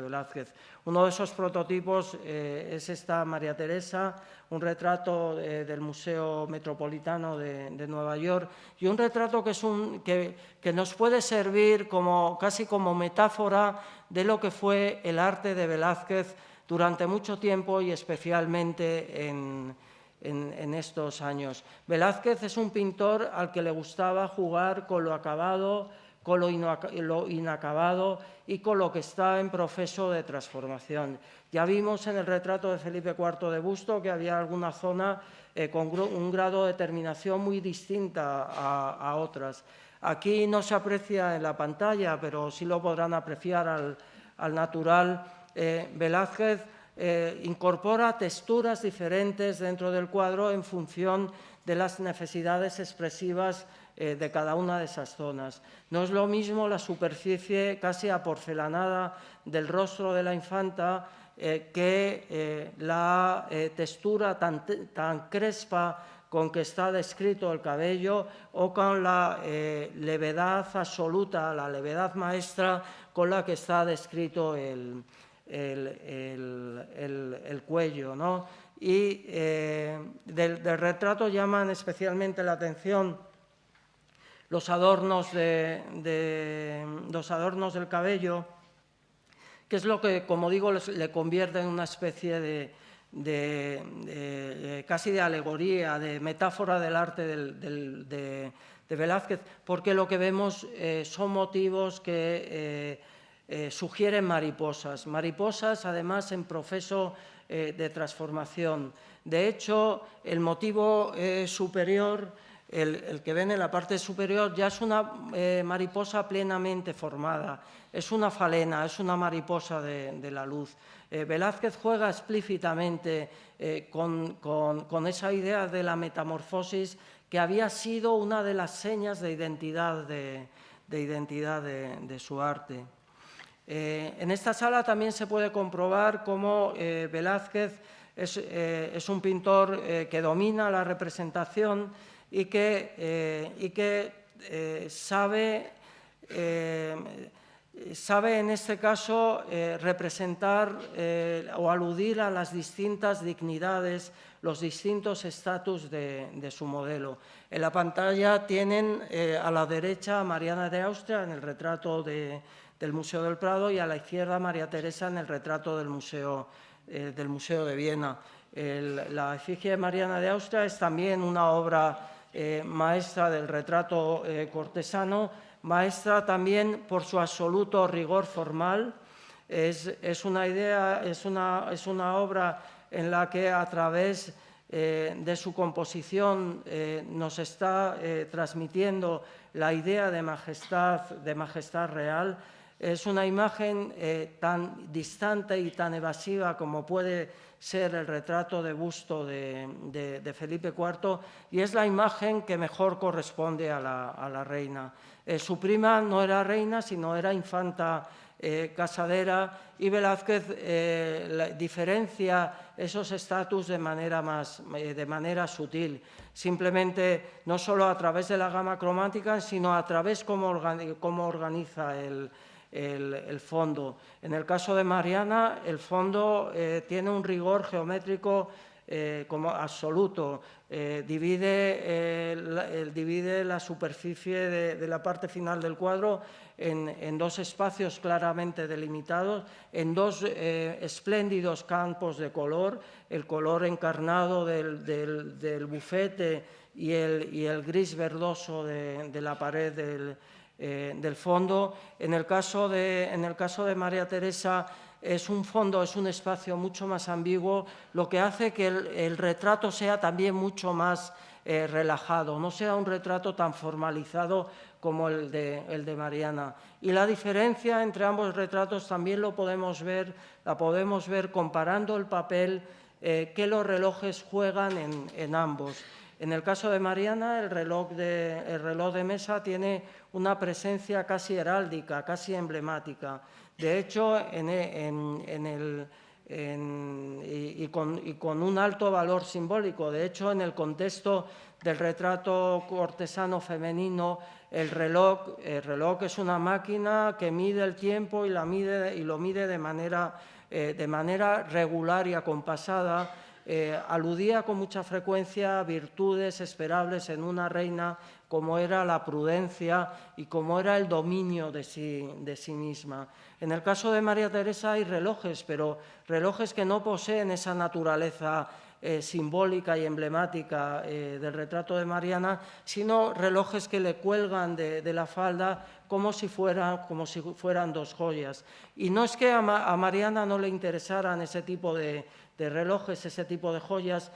Velázquez. Uno de esos prototipos es esta María Teresa, un retrato del Museo Metropolitano de Nueva York, y un retrato que nos puede servir casi como metáfora de lo que fue el arte de Velázquez durante mucho tiempo y especialmente en estos años. Velázquez es un pintor al que le gustaba jugar con lo acabado, con lo inacabado y con lo que está en proceso de transformación. Ya vimos en el retrato de Felipe IV de Busto que había alguna zona con un grado de terminación muy distinta a otras. Aquí no se aprecia en la pantalla, pero sí lo podrán apreciar al natural. Velázquez incorpora texturas diferentes dentro del cuadro en función de las necesidades expresivas de cada una de esas zonas. No es lo mismo la superficie casi aporcelanada del rostro de la infanta que la textura tan crespa con que está descrito el cabello, o con la levedad absoluta, la levedad maestra con la que está descrito el cuello, ¿no? Y del retrato llaman especialmente la atención los adornos del cabello, que es lo que, como digo, le convierte en una especie casi de alegoría, de metáfora del arte de Velázquez, porque lo que vemos son motivos que sugieren mariposas, además en proceso de transformación. De hecho, el motivo superior, el que ven en la parte superior, ya es una mariposa plenamente formada, es una falena, es una mariposa de la luz. Velázquez juega explícitamente con esa idea de la metamorfosis, que había sido una de las señas de identidad de su arte. En esta sala también se puede comprobar cómo Velázquez es un pintor que domina la representación y que sabe en este caso representar o aludir a las distintas dignidades, los distintos estatus de su modelo. En la pantalla tienen a la derecha a Mariana de Austria en el retrato del Museo del Prado, y a la izquierda María Teresa en el retrato del Museo de Viena. La efigie de Mariana de Austria es también una obra maestra del retrato cortesano, maestra también por su absoluto rigor formal. Es una obra en la que, a través de su composición, nos está transmitiendo la idea de majestad real. Es una imagen tan distante y tan evasiva como puede ser el retrato de busto de Felipe IV, y es la imagen que mejor corresponde a la reina. Su prima no era reina, sino era infanta casadera, y Velázquez diferencia esos estatus de manera sutil, simplemente no solo a través de la gama cromática, sino a través de cómo organiza el fondo. En el caso de Mariana, el fondo tiene un rigor geométrico como absoluto. Divide la superficie de la parte final del cuadro en dos espacios claramente delimitados, en dos espléndidos campos de color, el color encarnado del bufete y el gris verdoso de la pared del fondo. En el caso de María Teresa, es un fondo, es un espacio mucho más ambiguo, lo que hace que el retrato sea también mucho más relajado, no sea un retrato tan formalizado como el de Mariana. Y la diferencia entre ambos retratos también la podemos ver comparando el papel que los relojes juegan en ambos. En el caso de Mariana, el reloj de mesa tiene una presencia casi heráldica, casi emblemática. De hecho, con un alto valor simbólico. De hecho, en el contexto del retrato cortesano femenino, el reloj es una máquina que mide el tiempo y lo mide de manera regular y acompasada. Aludía con mucha frecuencia a virtudes esperables en una reina, como era la prudencia y como era el dominio de sí misma. En el caso de María Teresa hay relojes, pero relojes que no poseen esa naturaleza simbólica y emblemática del retrato de Mariana, sino relojes que le cuelgan de la falda como si fueran dos joyas. Y no es que a Mariana no le interesaran ese tipo de relojes, ese tipo de joyas,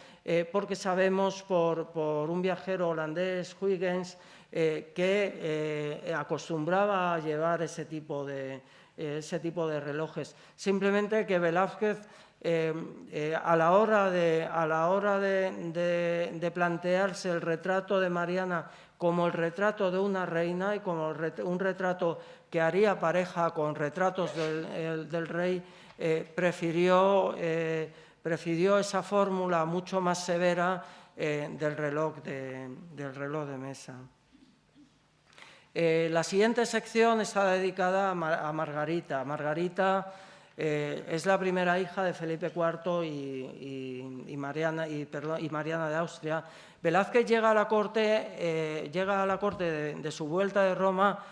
porque sabemos por un viajero holandés, Huygens, que acostumbraba a llevar ese tipo de relojes. Simplemente que Velázquez, a la hora de plantearse el retrato de Mariana como el retrato de una reina y como un retrato que haría pareja con retratos del rey, prefirió esa fórmula mucho más severa del reloj de mesa. La siguiente sección está dedicada a Margarita. Margarita es la primera hija de Felipe IV y Mariana de Austria. Velázquez llega a la corte de su vuelta de Roma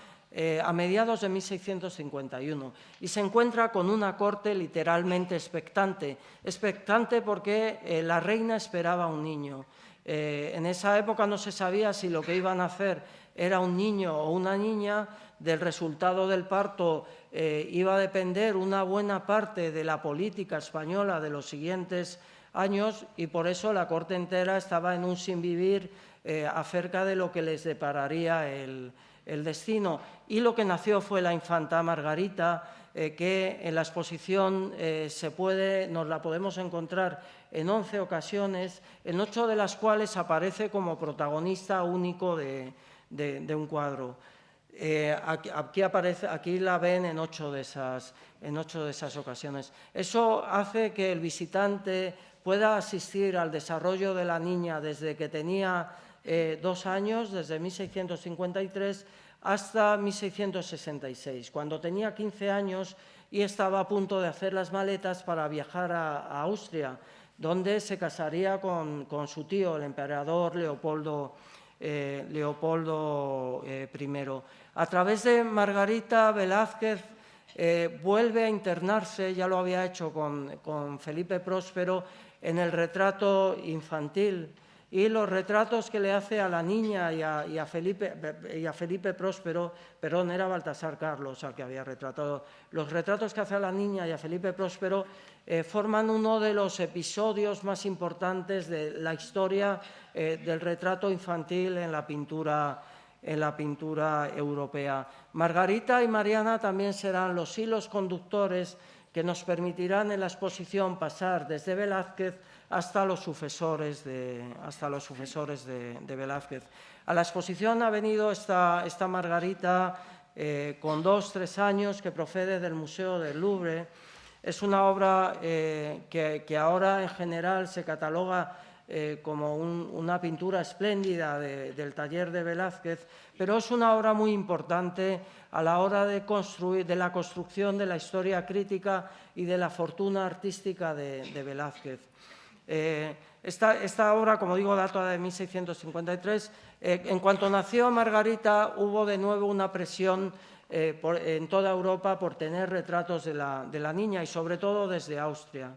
a mediados de 1651 y se encuentra con una corte literalmente expectante porque la reina esperaba un niño. En esa época no se sabía si lo que iban a hacer era un niño o una niña. Del resultado del parto iba a depender una buena parte de la política española de los siguientes años, y por eso la corte entera estaba en un sinvivir acerca de lo que les depararía el destino. Y lo que nació fue la infanta Margarita, que en la exposición nos la podemos encontrar en 11 ocasiones, en 8 de las cuales aparece como protagonista único de un cuadro. Aquí la ven en 8 de esas ocasiones. Eso hace que el visitante pueda asistir al desarrollo de la niña desde que tenía 2 años, desde 1653 hasta 1666, cuando tenía 15 años y estaba a punto de hacer las maletas para viajar a Austria, donde se casaría con su tío, el emperador Leopoldo I. A través de Margarita, Velázquez vuelve a internarse, ya lo había hecho con Felipe Próspero, en el retrato infantil, y los retratos que le hace a la niña y a Felipe Próspero, perdón, era Baltasar Carlos al que había retratado, los retratos que hace a la niña y a Felipe Próspero forman uno de los episodios más importantes de la historia del retrato infantil en la pintura europea. Margarita y Mariana también serán los hilos conductores que nos permitirán en la exposición pasar desde Velázquez hasta los sucesores de Velázquez. A la exposición ha venido esta Margarita con 2-3 años, que procede del Museo del Louvre. Es una obra que ahora en general se cataloga como una pintura espléndida del taller de Velázquez, pero es una obra muy importante a la hora de la construcción de la historia crítica y de la fortuna artística de Velázquez. Esta obra, como digo, data de 1653. En cuanto nació Margarita, hubo de nuevo una presión en toda Europa por tener retratos de la niña, y sobre todo desde Austria.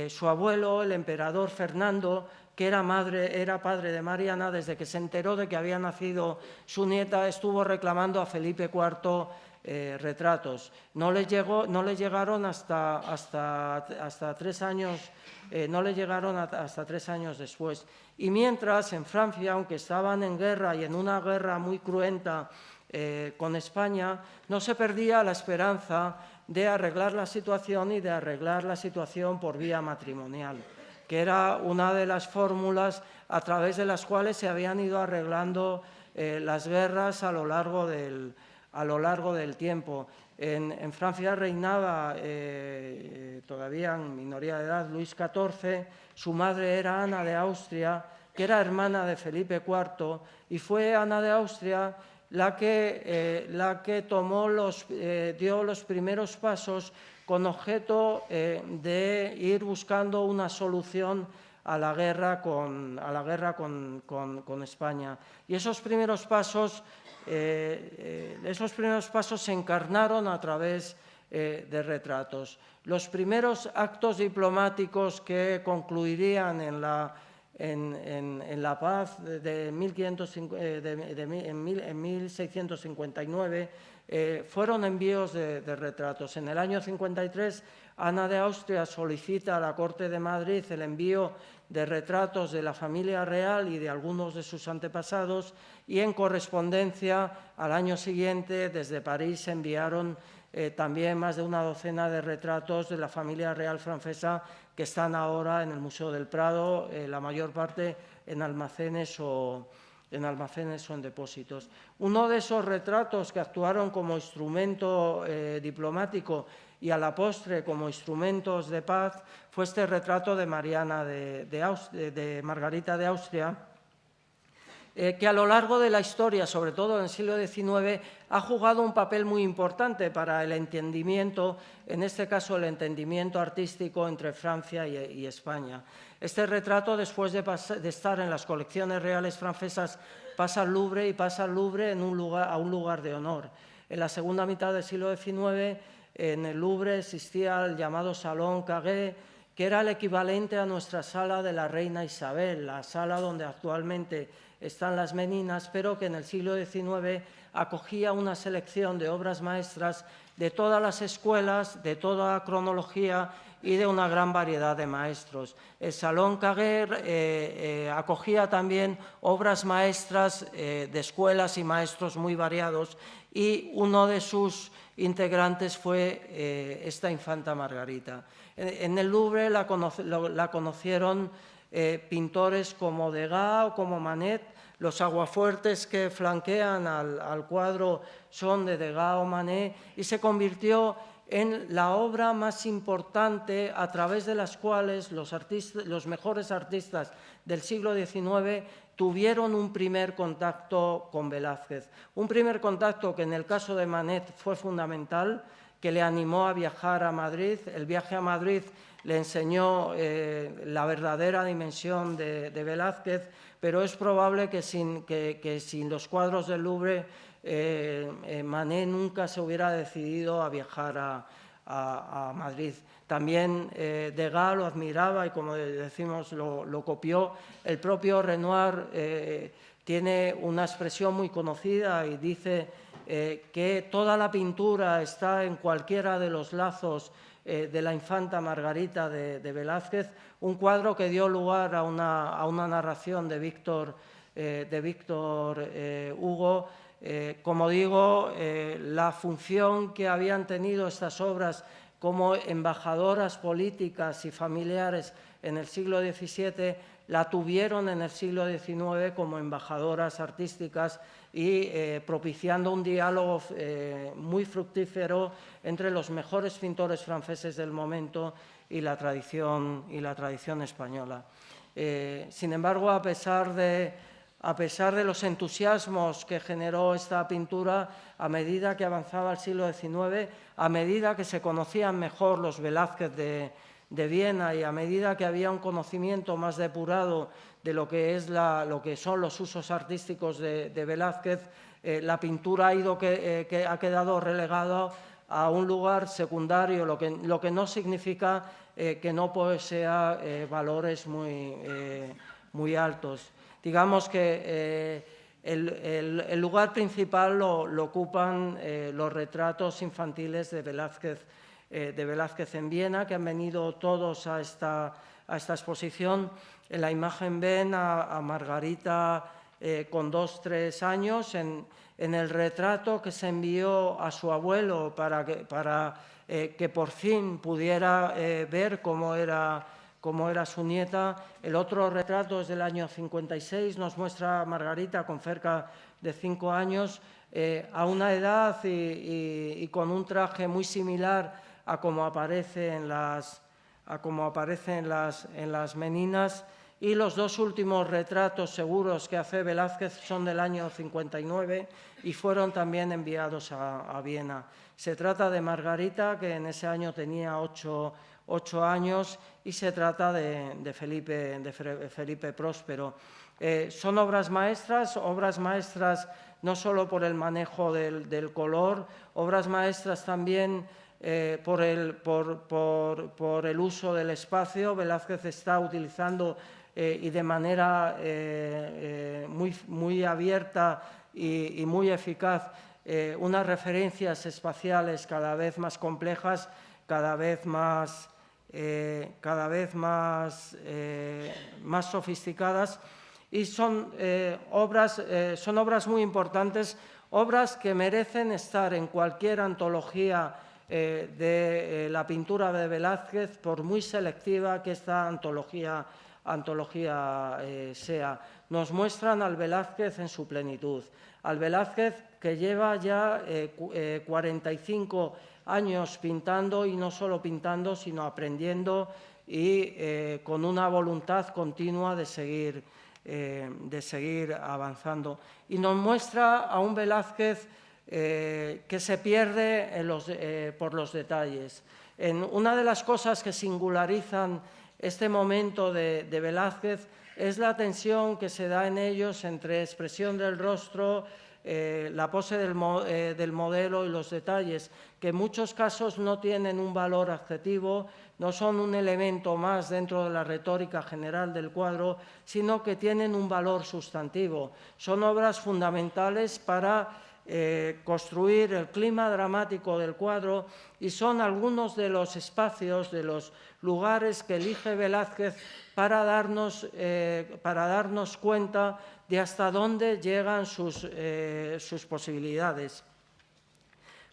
Su abuelo, el emperador Fernando, que era padre de Mariana, desde que se enteró de que había nacido su nieta, estuvo reclamando a Felipe IV retratos. No le llegaron hasta 3 años, hasta 3 años después. Y mientras, en Francia, aunque estaban en guerra y en una guerra muy cruenta con España, no se perdía la esperanza de arreglar la situación y de arreglar la situación por vía matrimonial, que era una de las fórmulas a través de las cuales se habían ido arreglando las guerras a lo largo del tiempo. En Francia reinaba, todavía en minoría de edad, Luis XIV. Su madre era Ana de Austria, que era hermana de Felipe IV, y fue Ana de Austria la que dio los primeros pasos con objeto de ir buscando una solución a la guerra con España. Y esos primeros pasos se encarnaron a través de retratos. Los primeros actos diplomáticos que concluirían en la paz de 1659 fueron envíos de retratos. En el año 53, Ana de Austria solicita a la Corte de Madrid el envío de retratos de la familia real y de algunos de sus antepasados, y en correspondencia al año siguiente desde París se enviaron también más de una docena de retratos de la familia real francesa que están ahora en el Museo del Prado, la mayor parte en almacenes o en depósitos. Uno de esos retratos que actuaron como instrumento diplomático y a la postre como instrumentos de paz fue este retrato de Margarita de Austria, que a lo largo de la historia, sobre todo en el siglo XIX, ha jugado un papel muy importante para el entendimiento, en este caso el entendimiento artístico entre Francia y España. Este retrato, después de estar en las colecciones reales francesas, pasa al Louvre y pasa al Louvre a un lugar de honor. En la segunda mitad del siglo XIX, en el Louvre existía el llamado Salón Carré, que era el equivalente a nuestra sala de la Reina Isabel, la sala donde actualmente están las meninas, pero que en el siglo XIX acogía una selección de obras maestras de todas las escuelas, de toda cronología y de una gran variedad de maestros. El Salón Carré acogía también obras maestras de escuelas y maestros muy variados, y uno de sus integrantes fue esta infanta Margarita. En el Louvre la conocieron pintores como Degas o como Manet. Los aguafuertes que flanquean al cuadro son de Degas o Manet, y se convirtió en la obra más importante a través de las cuales los mejores artistas del siglo XIX tuvieron un primer contacto con Velázquez. Un primer contacto que en el caso de Manet fue fundamental, que le animó a viajar a Madrid. El viaje a Madrid le enseñó la verdadera dimensión de Velázquez, pero es probable que sin los cuadros del Louvre Manet nunca se hubiera decidido a viajar a Madrid. También Degas lo admiraba y, como decimos, lo copió. El propio Renoir tiene una expresión muy conocida y dice que toda la pintura está en cualquiera de los lazos de la infanta Margarita de Velázquez, un cuadro que dio lugar a una narración de Víctor Hugo. Como digo, la función que habían tenido estas obras como embajadoras políticas y familiares en el siglo XVII, la tuvieron en el siglo XIX como embajadoras artísticas y propiciando un diálogo muy fructífero entre los mejores pintores franceses del momento y la tradición española. Sin embargo, a pesar de los entusiasmos que generó esta pintura, a medida que avanzaba el siglo XIX, a medida que se conocían mejor los Velázquez de Viena y a medida que había un conocimiento más depurado de lo que son los usos artísticos de Velázquez, la pintura ha quedado relegada a un lugar secundario, lo que no significa que no posea valores muy altos. Digamos que el lugar principal lo ocupan los retratos infantiles de Velázquez en Viena, que han venido todos a esta exposición. En la imagen ven a Margarita con 2-3 años. En el retrato que se envió a su abuelo para que por fin pudiera ver cómo era su nieta. El otro retrato es del año 56, nos muestra a Margarita con cerca de 5 años, a una edad y con un traje muy similar a como aparece en las meninas. Y los dos últimos retratos seguros que hace Velázquez son del año 59 y fueron también enviados a Viena. Se trata de Margarita, que en ese año tenía 8 años, y se trata de Felipe Próspero. Son obras maestras no solo por el manejo del color, obras maestras también por el uso del espacio. Velázquez está utilizando y de manera muy abierta y muy eficaz unas referencias espaciales cada vez más complejas, cada vez más sofisticadas, y son obras muy importantes, obras que merecen estar en cualquier antología de la pintura de Velázquez, por muy selectiva que esta antología sea. Nos muestran al Velázquez en su plenitud, al Velázquez que lleva ya 45 años pintando, y no solo pintando, sino aprendiendo y con una voluntad continua de seguir avanzando. Y nos muestra a un Velázquez que se pierde por los detalles. Una de las cosas que singularizan este momento de Velázquez es la tensión que se da en ellos entre expresión del rostro, la pose del modelo y los detalles, que en muchos casos no tienen un valor adjetivo, no son un elemento más dentro de la retórica general del cuadro, sino que tienen un valor sustantivo. Son obras fundamentales para construir el clima dramático del cuadro, y son algunos de los espacios, de los lugares que elige Velázquez para darnos cuenta de hasta dónde llegan sus posibilidades.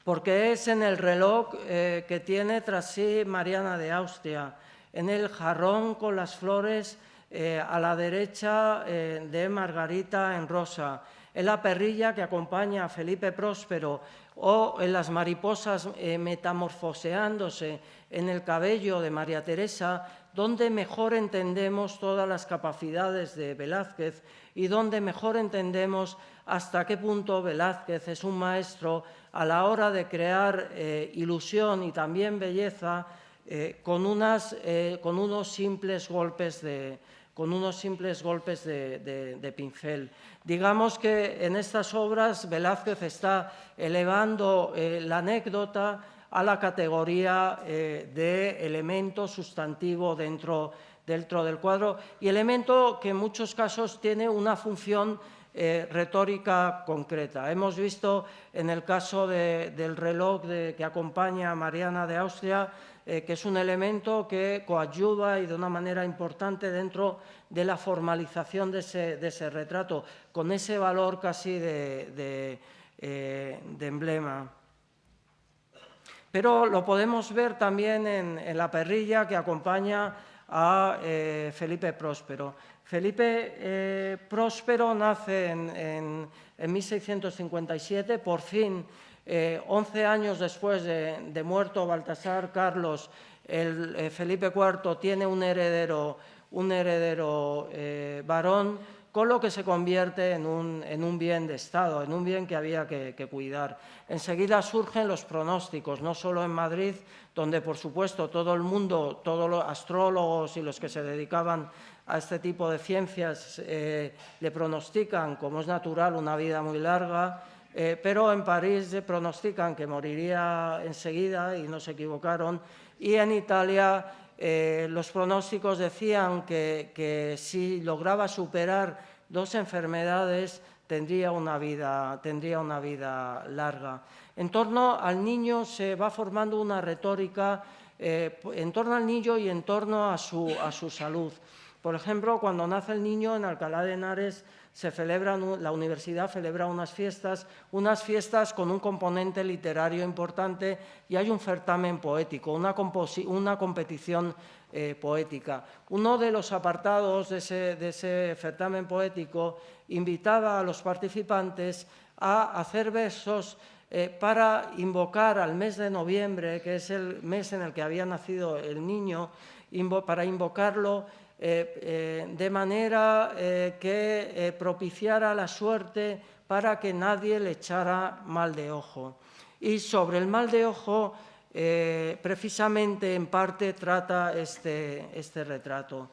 Porque es en el reloj que tiene tras sí Mariana de Austria, en el jarrón con las flores a la derecha de Margarita en rosa, en la perrilla que acompaña a Felipe Próspero, o en las mariposas metamorfoseándose en el cabello de María Teresa, donde mejor entendemos todas las capacidades de Velázquez y donde mejor entendemos hasta qué punto Velázquez es un maestro a la hora de crear ilusión y también belleza con unos simples golpes de pincel. Digamos que en estas obras Velázquez está elevando la anécdota a la categoría de elemento sustantivo dentro del cuadro, y elemento que en muchos casos tiene una función retórica concreta. Hemos visto en el caso del reloj que acompaña a Mariana de Austria que es un elemento que coadyuva y de una manera importante dentro de la formalización de ese retrato, con ese valor casi de emblema. Pero lo podemos ver también en la perrilla que acompaña a Felipe Próspero. Felipe Próspero nace en 1657, por fin, 11 años después de muerto Baltasar Carlos, Felipe IV tiene un heredero varón, con lo que se convierte en un bien de Estado, en un bien que había que cuidar. Enseguida surgen los pronósticos, no solo en Madrid, donde, por supuesto, todo el mundo, todos los astrólogos y los que se dedicaban a este tipo de ciencias le pronostican, como es natural, una vida muy larga, pero en París le pronostican que moriría enseguida y no se equivocaron, y en Italia los pronósticos decían que si lograba superar 2 enfermedades tendría una vida larga. En torno al niño se va formando una retórica en torno al niño y en torno a su salud. Por ejemplo, cuando nace el niño en Alcalá de Henares, la universidad celebra unas fiestas con un componente literario importante y hay un certamen poético, una competición poética. Uno de los apartados de ese certamen poético invitaba a los participantes a hacer versos para invocar al mes de noviembre, que es el mes en el que había nacido el niño, para invocarlo de manera que propiciara la suerte para que nadie le echara mal de ojo. Y sobre el mal de ojo, precisamente en parte trata este retrato.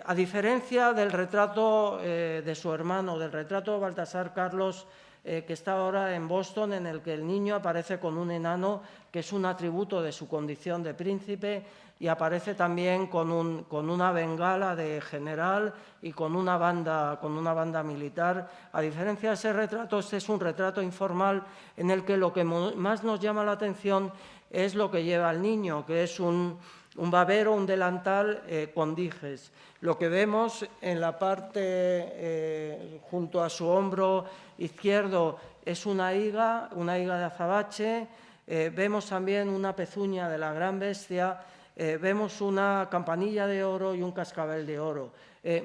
A diferencia del retrato de su hermano, del retrato de Baltasar Carlos, que está ahora en Boston, en el que el niño aparece con un enano, que es un atributo de su condición de príncipe, y aparece también con una bengala de general y con una banda militar. A diferencia de ese retrato, este es un retrato informal en el que lo que más nos llama la atención es lo que lleva el niño, que es un babero, un delantal con dijes. Lo que vemos en la parte junto a su hombro izquierdo es una higa de azabache. Vemos también una pezuña de la gran bestia. Vemos una campanilla de oro y un cascabel de oro.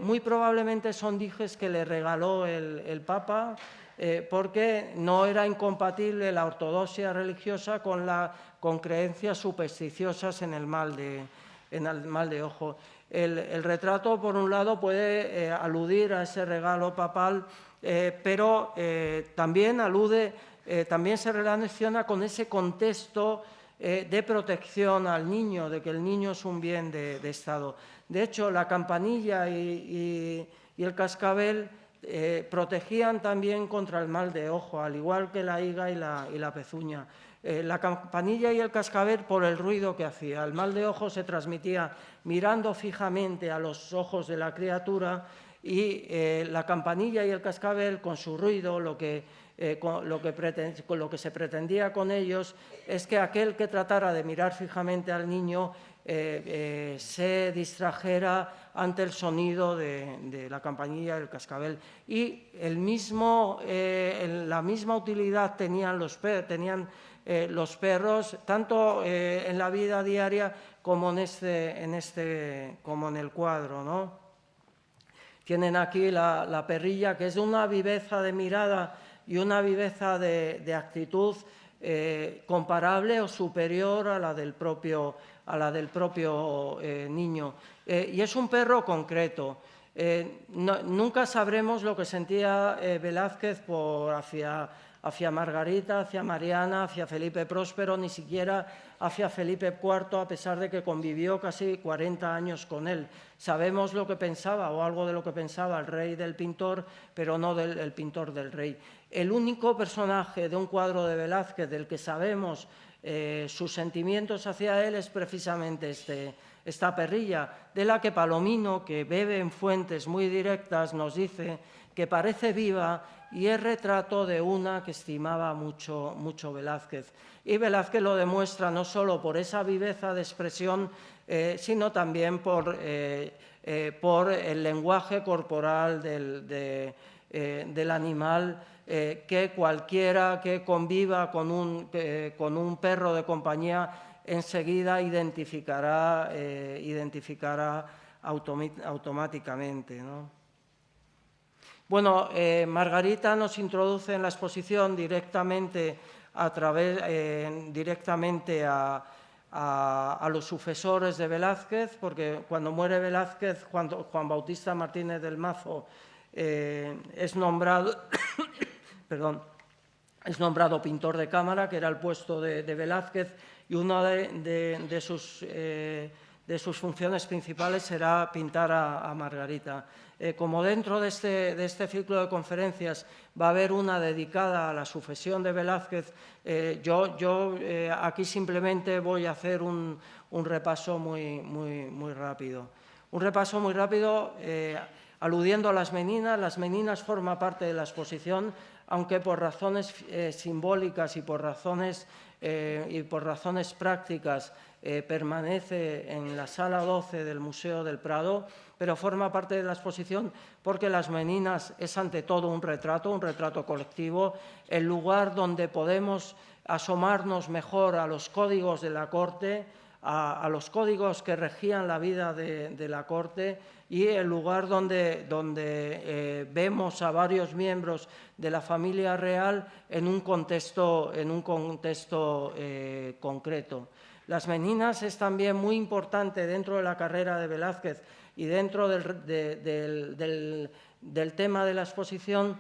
Muy probablemente son dijes que le regaló el Papa porque no era incompatible la ortodoxia religiosa con creencias supersticiosas en el mal de ojo. El retrato, por un lado, puede aludir a ese regalo papal, pero también se relaciona con ese contexto de protección al niño, de que el niño es un bien de Estado. De hecho, la campanilla y el cascabel protegían también contra el mal de ojo, al igual que la higa y la pezuña. La campanilla y el cascabel por el ruido que hacía. El mal de ojo se transmitía mirando fijamente a los ojos de la criatura y la campanilla y el cascabel con su ruido lo que se pretendía con ellos es que aquel que tratara de mirar fijamente al niño se distrajera ante el sonido de la campanilla y el cascabel. Y la misma utilidad tenían los perros, tanto en la vida diaria como en el cuadro, ¿no? Tienen aquí la perrilla, que es de una viveza de mirada y una viveza de actitud comparable o superior a la del propio niño. Y es un perro concreto. Nunca sabremos lo que sentía Velázquez hacia Margarita, hacia Mariana, hacia Felipe Próspero, ni siquiera hacia Felipe IV, a pesar de que convivió casi 40 años con él. Sabemos lo que pensaba, o algo de lo que pensaba el rey del pintor, pero no el pintor del rey. El único personaje de un cuadro de Velázquez del que sabemos sus sentimientos hacia él es precisamente esta perrilla, de la que Palomino, que bebe en fuentes muy directas, nos dice que parece viva y es retrato de una que estimaba mucho Velázquez. Y Velázquez lo demuestra no solo por esa viveza de expresión, sino también por el lenguaje corporal del animal, que cualquiera que conviva con un perro de compañía enseguida identificará automáticamente, ¿no? Bueno, Margarita nos introduce en la exposición directamente a los sucesores de Velázquez, porque cuando muere Velázquez, Juan Bautista Martínez del Mazo es nombrado pintor de cámara, que era el puesto de Velázquez, y uno de sus funciones principales será pintar a Margarita. Como dentro de este ciclo de conferencias va a haber una dedicada a la sucesión de Velázquez, yo aquí simplemente voy a hacer un repaso muy rápido. Un repaso muy rápido aludiendo a las meninas. Las meninas forman parte de la exposición, aunque por razones simbólicas y por razones prácticas permanece en la sala 12 del Museo del Prado, pero forma parte de la exposición porque las meninas es ante todo un retrato colectivo, el lugar donde podemos asomarnos mejor a los códigos de la corte, a los códigos que regían la vida de la corte, y el lugar donde vemos a varios miembros de la familia real en un contexto concreto. Las meninas es también muy importante dentro de la carrera de Velázquez y dentro del tema de la exposición,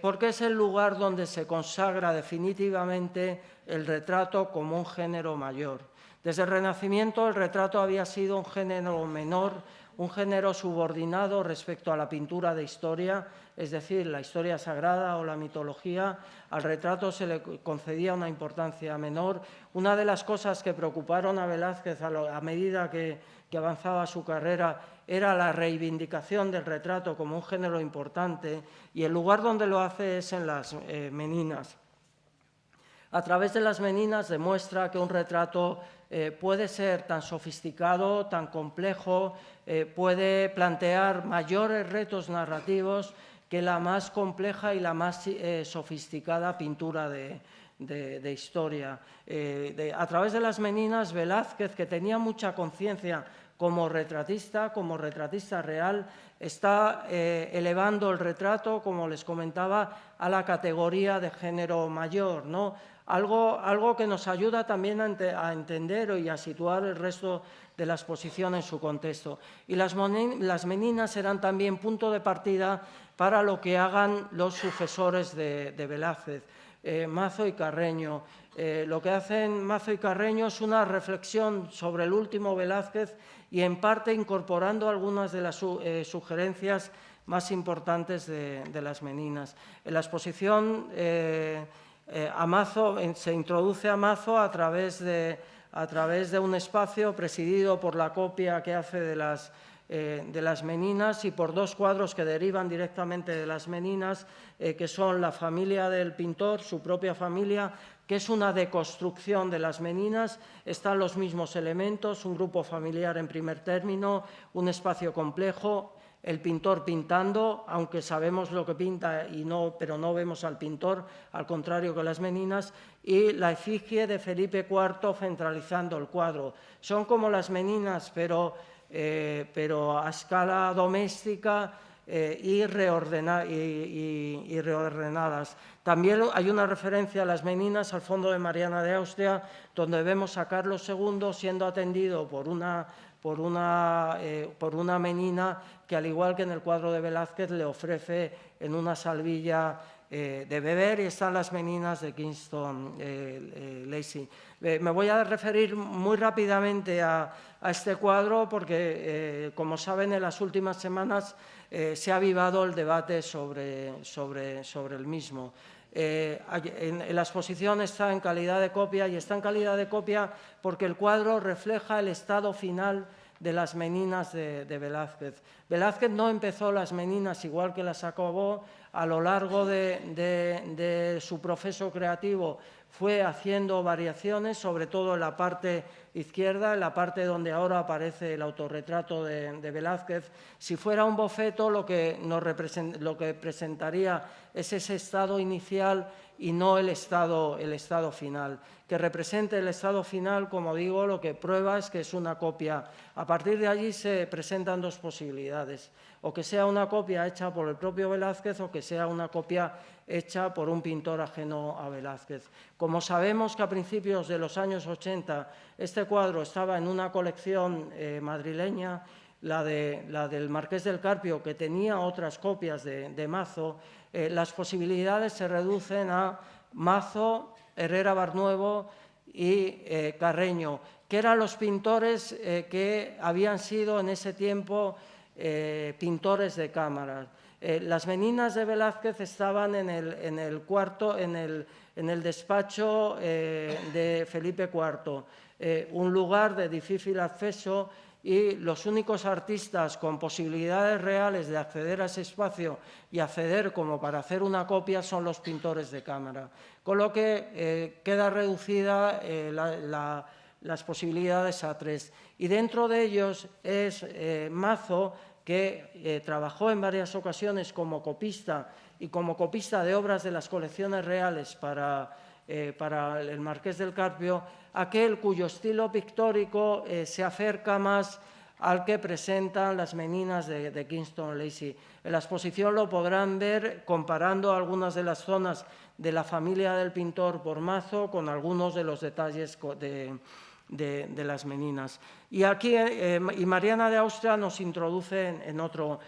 porque es el lugar donde se consagra definitivamente el retrato como un género mayor. Desde el Renacimiento el retrato había sido un género menor, un género subordinado respecto a la pintura de historia, es decir, la historia sagrada o la mitología. Al retrato se le concedía una importancia menor. Una de las cosas que preocuparon a Velázquez a medida que avanzaba su carrera era la reivindicación del retrato como un género importante, y el lugar donde lo hace es en las meninas. A través de las meninas demuestra que un retrato puede ser tan sofisticado, tan complejo, puede plantear mayores retos narrativos que la más compleja y la más sofisticada pintura de historia. A través de las meninas, Velázquez, que tenía mucha conciencia como retratista real, está elevando el retrato, como les comentaba, a la categoría de género mayor, ¿no? Algo que nos ayuda también a entender y a situar el resto de la exposición en su contexto. Y las meninas serán también punto de partida para lo que hagan los sucesores de Velázquez, Mazo y Carreño. Lo que hacen Mazo y Carreño es una reflexión sobre el último Velázquez y en parte incorporando algunas de las sugerencias más importantes de las meninas. En la exposición se introduce a Mazo a través de un espacio presidido por la copia que hace de las meninas y por dos cuadros que derivan directamente de las meninas, que son la familia del pintor, su propia familia, que es una deconstrucción de las meninas. Están los mismos elementos, un grupo familiar en primer término, un espacio complejo, el pintor pintando, aunque sabemos lo que pinta, pero no vemos al pintor, al contrario que las meninas, y la efigie de Felipe IV centralizando el cuadro. Son como las meninas, pero a escala doméstica y reordenadas. También hay una referencia a las meninas al fondo de Mariana de Austria, donde vemos a Carlos II siendo atendido por una menina que, al igual que en el cuadro de Velázquez, le ofrece en una salvilla de beber, y están las meninas de Kingston Lacy. Me voy a referir muy rápidamente a este cuadro porque, como saben, en las últimas semanas se ha avivado el debate sobre el mismo. En la exposición está en calidad de copia, y está en calidad de copia porque el cuadro refleja el estado final de las meninas de Velázquez. Velázquez no empezó las meninas igual que las acabó. A lo largo de su proceso creativo fue haciendo variaciones, sobre todo en la parte izquierda, en la parte donde ahora aparece el autorretrato de Velázquez. Si fuera un boceto, lo que presentaría es ese estado inicial y no el estado final. Que represente el estado final, como digo, lo que prueba es que es una copia. A partir de allí se presentan dos posibilidades: o que sea una copia hecha por el propio Velázquez o que sea una copia hecha por un pintor ajeno a Velázquez. Como sabemos que a principios de los años 80 este cuadro estaba en una colección madrileña, la del Marqués del Carpio, que tenía otras copias de Mazo, las posibilidades se reducen a Mazo, Herrera Barnuevo y Carreño, que eran los pintores que habían sido en ese tiempo pintores de cámara. Las Meninas de Velázquez estaban en el cuarto, en el despacho de Felipe IV, un lugar de difícil acceso, y los únicos artistas con posibilidades reales de acceder a ese espacio y acceder como para hacer una copia son los pintores de cámara, con lo que queda reducida las posibilidades a 3. Y dentro de ellos es Mazo, que trabajó en varias ocasiones como copista y como copista de obras de las colecciones reales para el Marqués del Carpio, aquel cuyo estilo pictórico se acerca más al que presentan las Meninas de Kingston Lacy. En la exposición lo podrán ver comparando algunas de las zonas de la familia del pintor por Mazo con algunos de los detalles de las Meninas. Y aquí, y Mariana de Austria nos introduce en otro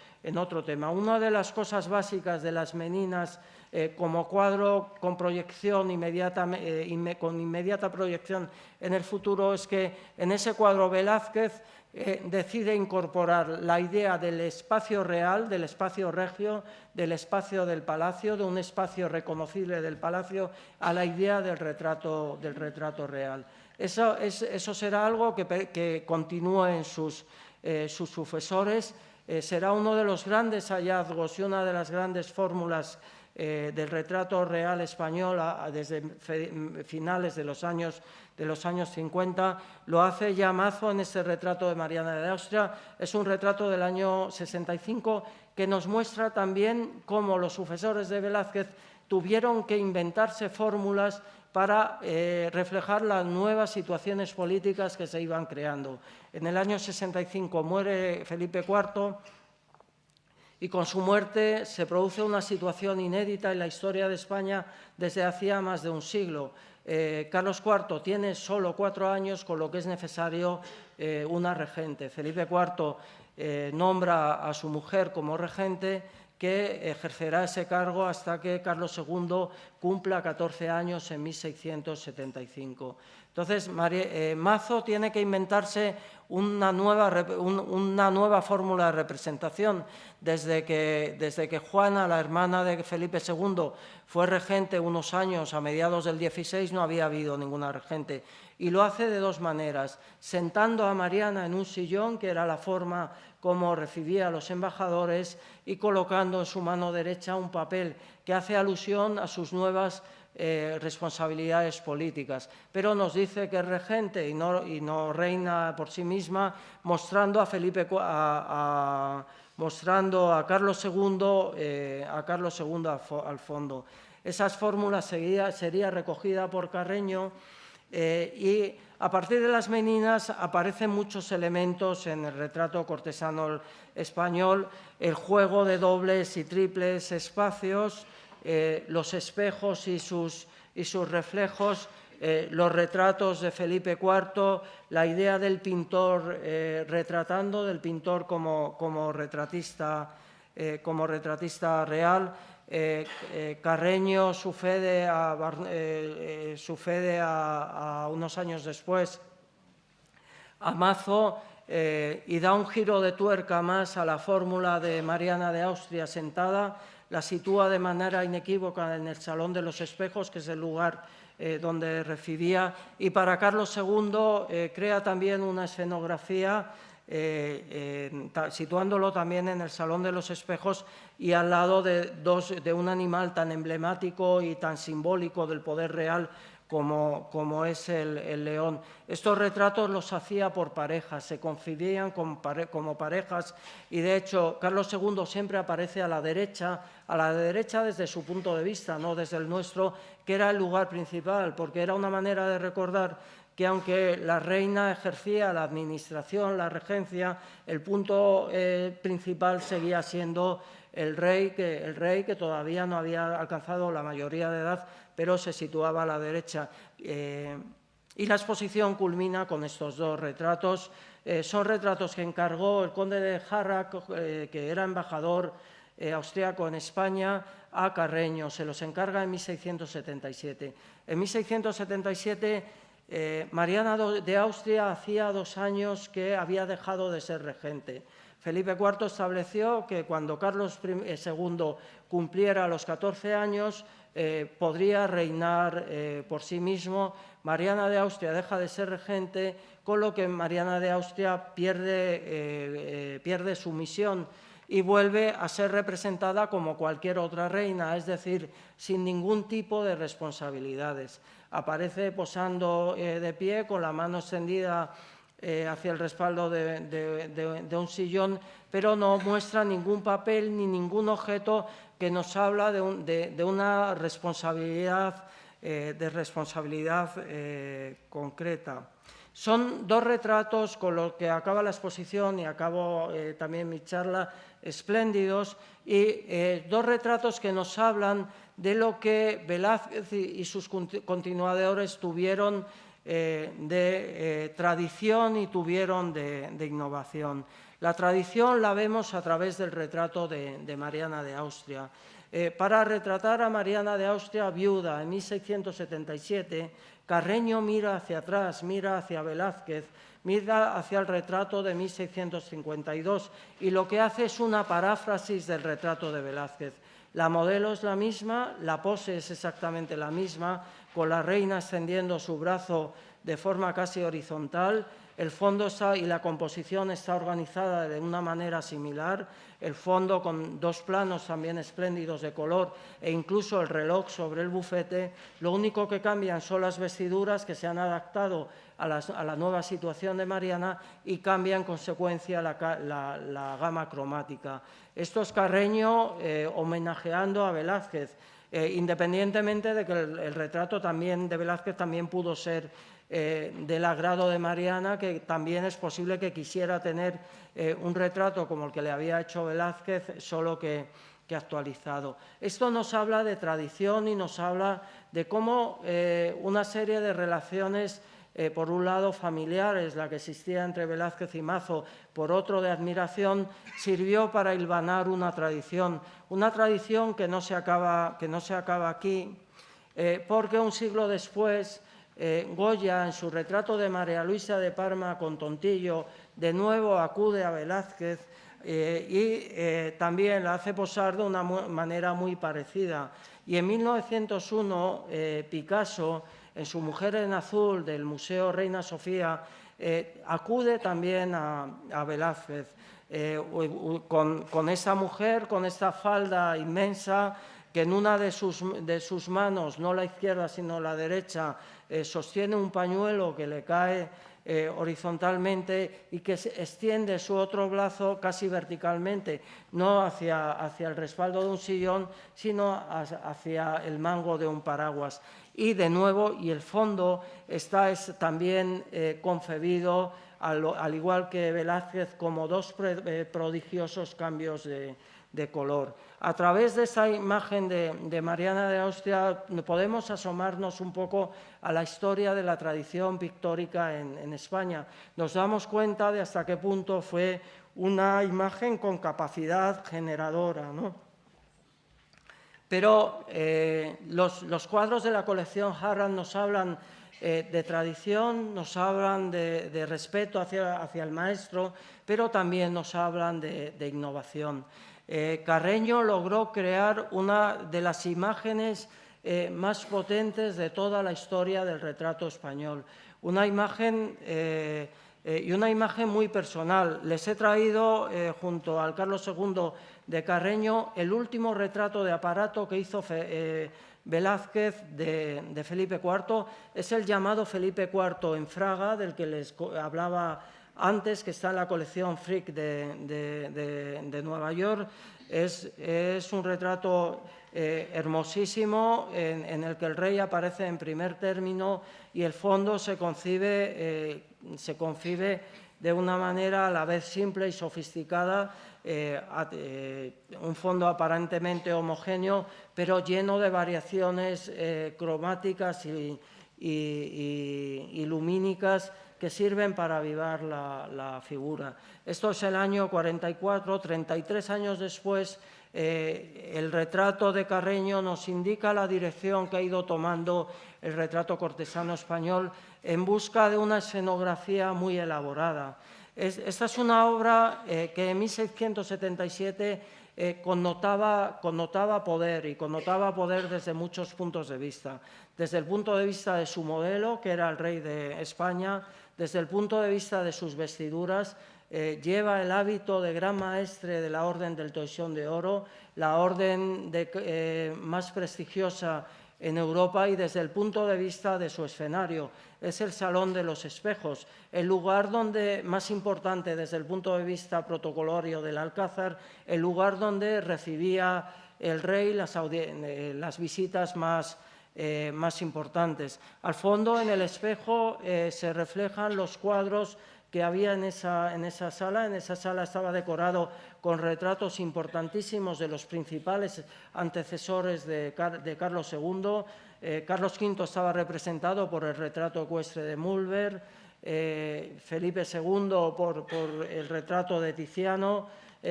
tema. Una de las cosas básicas de las Meninas como cuadro con proyección con inmediata proyección en el futuro es que en ese cuadro Velázquez decide incorporar la idea del espacio real, del espacio regio, del espacio del palacio, de un espacio reconocible del palacio, a la idea del retrato real. Eso será algo que continúe en sus sucesores, será uno de los grandes hallazgos y una de las grandes fórmulas del retrato real español desde finales de los años 50, lo hace ya Mazo en ese retrato de Mariana de Austria. Es un retrato del año 65 que nos muestra también cómo los sucesores de Velázquez tuvieron que inventarse fórmulas para reflejar las nuevas situaciones políticas que se iban creando. En el año 65 muere Felipe IV, y con su muerte se produce una situación inédita en la historia de España desde hacía más de un siglo. Carlos IV tiene solo 4 años, con lo que es necesario una regente. Felipe IV nombra a su mujer como regente, que ejercerá ese cargo hasta que Carlos II cumpla 14 años en 1675. Entonces, Mazo tiene que inventarse una nueva fórmula de representación. Desde que Juana, la hermana de Felipe II, fue regente unos años, a mediados del XVI, no había habido ninguna regente. Y lo hace de 2 maneras, sentando a Mariana en un sillón, que era la forma como recibía a los embajadores, y colocando en su mano derecha un papel que hace alusión a sus nuevas responsabilidades políticas, pero nos dice que es regente y no reina por sí misma, mostrando a Carlos II al fondo. Esas fórmulas sería recogida por Carreño, y a partir de las Meninas aparecen muchos elementos en el retrato cortesano español: el juego de dobles y triples espacios, los espejos y sus reflejos, los retratos de Felipe IV, la idea del pintor retratando, del pintor como retratista real. Carreño sucede a unos años después a Mazo, y da un giro de tuerca más a la fórmula de Mariana de Austria sentada. La sitúa de manera inequívoca en el Salón de los Espejos, que es el lugar donde residía, y para Carlos II crea también una escenografía situándolo también en el Salón de los Espejos y al lado de un animal tan emblemático y tan simbólico del poder real como es el león. Estos retratos los hacía por parejas, se concibían como parejas, y de hecho Carlos II siempre aparece a la derecha desde su punto de vista, no desde el nuestro, que era el lugar principal, porque era una manera de recordar que aunque la reina ejercía la administración, la regencia, el punto principal seguía siendo el rey que todavía no había alcanzado la mayoría de edad, pero se situaba a la derecha. Y la exposición culmina con estos 2 retratos. Son retratos que encargó el conde de Harrach, que era embajador austriaco en España, a Carreño. Se los encarga en 1677. En 1677 Mariana de Austria hacía 2 años que había dejado de ser regente. Felipe IV estableció que cuando Carlos II cumpliera los 14 años podría reinar por sí mismo. Mariana de Austria deja de ser regente, con lo que Mariana de Austria pierde su misión y vuelve a ser representada como cualquier otra reina, es decir, sin ningún tipo de responsabilidades. Aparece posando de pie con la mano extendida hacia el respaldo de un sillón, pero no muestra ningún papel ni ningún objeto que nos habla de una responsabilidad, concreta. Son 2 retratos con los que acaba la exposición y acabo también mi charla, espléndidos, y 2 retratos que nos hablan de lo que Velázquez y sus continuadores tuvieron de tradición y tuvieron de innovación. La tradición la vemos a través del retrato de Mariana de Austria. Para retratar a Mariana de Austria, viuda, en 1677, Carreño mira hacia atrás, mira hacia Velázquez, mira hacia el retrato de 1652 y lo que hace es una paráfrasis del retrato de Velázquez. La modelo es la misma, la pose es exactamente la misma, con la reina extendiendo su brazo de forma casi horizontal. El fondo y la composición está organizada de una manera similar, el fondo con 2 planos también espléndidos de color e incluso el reloj sobre el bufete. Lo único que cambian son las vestiduras que se han adaptado a la nueva situación de Mariana y cambia en consecuencia la gama cromática. Esto es Carreño homenajeando a Velázquez, independientemente de que el retrato también de Velázquez también pudo ser del agrado de Mariana, que también es posible que quisiera tener un retrato como el que le había hecho Velázquez, solo que actualizado. Esto nos habla de tradición y nos habla de cómo una serie de relaciones, por un lado familiares, la que existía entre Velázquez y Mazo, por otro de admiración, sirvió para hilvanar una tradición que no se acaba aquí, porque un siglo después Goya, en su retrato de María Luisa de Parma con Tontillo, de nuevo acude a Velázquez y también la hace posar de una manera muy parecida. Y en 1901, Picasso, en su Mujer en Azul del Museo Reina Sofía, acude también a Velázquez con esa mujer, con esta falda inmensa, que en una de sus manos, no la izquierda sino la derecha, sostiene un pañuelo que le cae horizontalmente y que extiende su otro brazo casi verticalmente, no hacia el respaldo de un sillón, sino hacia el mango de un paraguas. Y de nuevo, y el fondo está también concebido, al igual que Velázquez, como 2 prodigiosos cambios de color. A través de esa imagen de Mariana de Austria podemos asomarnos un poco a la historia de la tradición pictórica en España. Nos damos cuenta de hasta qué punto fue una imagen con capacidad generadora, ¿no? Pero los cuadros de la colección Harrand nos hablan de tradición, nos hablan de respeto hacia el maestro, pero también nos hablan de innovación. Carreño logró crear una de las imágenes más potentes de toda la historia del retrato español. Una imagen muy personal. Les he traído, junto al Carlos II de Carreño, el último retrato de aparato que hizo Velázquez de Felipe IV. Es el llamado Felipe IV en Fraga, del que les hablaba antes, que está en la colección Frick de Nueva York. Es un retrato hermosísimo en el que el rey aparece en primer término y el fondo se concibe de una manera a la vez simple y sofisticada, un fondo aparentemente homogéneo, pero lleno de variaciones cromáticas y lumínicas que sirven para avivar la figura. Esto es el año 44, 33 años después. El retrato de Carreño nos indica la dirección que ha ido tomando el retrato cortesano español en busca de una escenografía muy elaborada. Esta es una obra que en 1677 connotaba poder, y connotaba poder desde muchos puntos de vista. Desde el punto de vista de su modelo, que era el rey de España, desde el punto de vista de sus vestiduras. Lleva el hábito de gran maestre de la Orden del Toisón de Oro, la orden más prestigiosa en Europa, y desde el punto de vista de su escenario. Es el Salón de los Espejos, el lugar más importante desde el punto de vista protocolario del Alcázar, el lugar donde recibía el rey las visitas más importantes. Al fondo, en el espejo, se reflejan los cuadros que había en esa sala. En esa sala estaba decorado con retratos importantísimos de los principales antecesores de Carlos II. Carlos V estaba representado por el retrato ecuestre de Mulver, Felipe II por el retrato de Tiziano,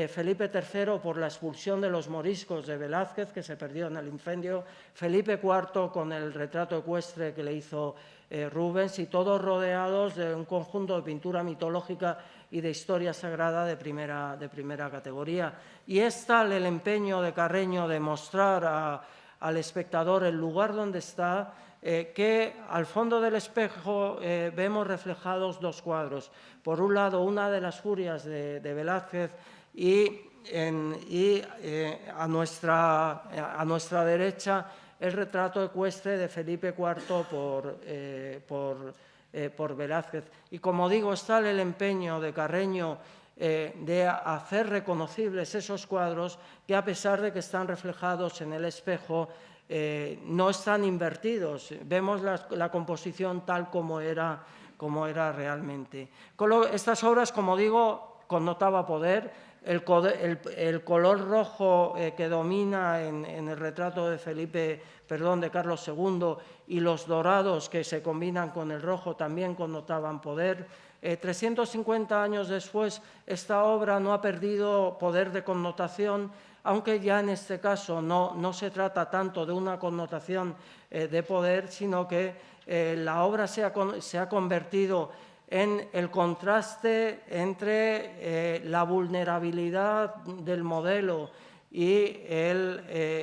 Felipe III por la expulsión de los moriscos de Velázquez, que se perdió en el incendio, Felipe IV con el retrato ecuestre que le hizo Rubens, y todos rodeados de un conjunto de pintura mitológica y de historia sagrada de primera categoría. Y es tal el empeño de Carreño de mostrar al espectador el lugar donde está, que al fondo del espejo vemos reflejados dos cuadros. Por un lado, una de las Furias de Velázquez, y a nuestra derecha el retrato ecuestre de Felipe IV por Velázquez. Y como digo, está el empeño de Carreño de hacer reconocibles esos cuadros, que a pesar de que están reflejados en el espejo, no están invertidos. Vemos la composición tal como era realmente. Estas obras, como digo, connotaba poder. El color rojo que domina en el retrato de Carlos II, y los dorados que se combinan con el rojo también connotaban poder. 350 años después, esta obra no ha perdido poder de connotación, aunque ya en este caso no se trata tanto de una connotación de poder, sino que la obra se ha convertido en el contraste entre la vulnerabilidad del modelo y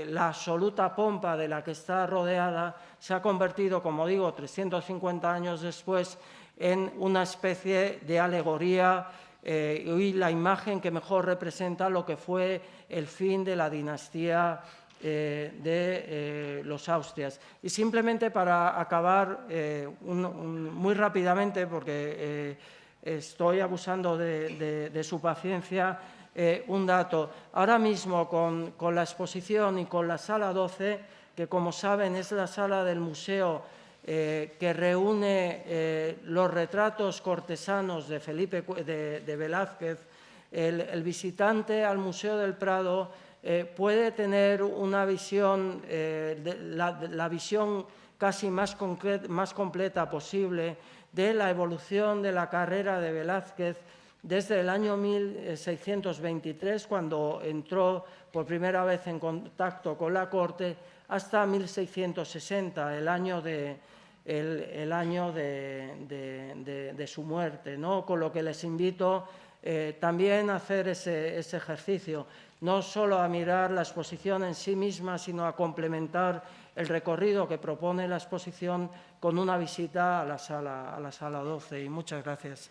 la absoluta pompa de la que está rodeada. Se ha convertido, como digo, 350 años después, en una especie de alegoría y la imagen que mejor representa lo que fue el fin de la dinastía de los Austrias. Y simplemente para acabar muy rápidamente, porque estoy abusando de su paciencia, un dato. Ahora mismo, con la exposición y con la sala 12, que como saben es la sala del museo que reúne los retratos cortesanos de Velázquez, el visitante al Museo del Prado puede tener una visión, la visión casi más completa posible de la evolución de la carrera de Velázquez desde el año 1623, cuando entró por primera vez en contacto con la corte, hasta 1660, el año de su muerte, ¿no? Con lo que les invito también a hacer ese ejercicio, no solo a mirar la exposición en sí misma, sino a complementar el recorrido que propone la exposición con una visita a la sala 12. Y muchas gracias.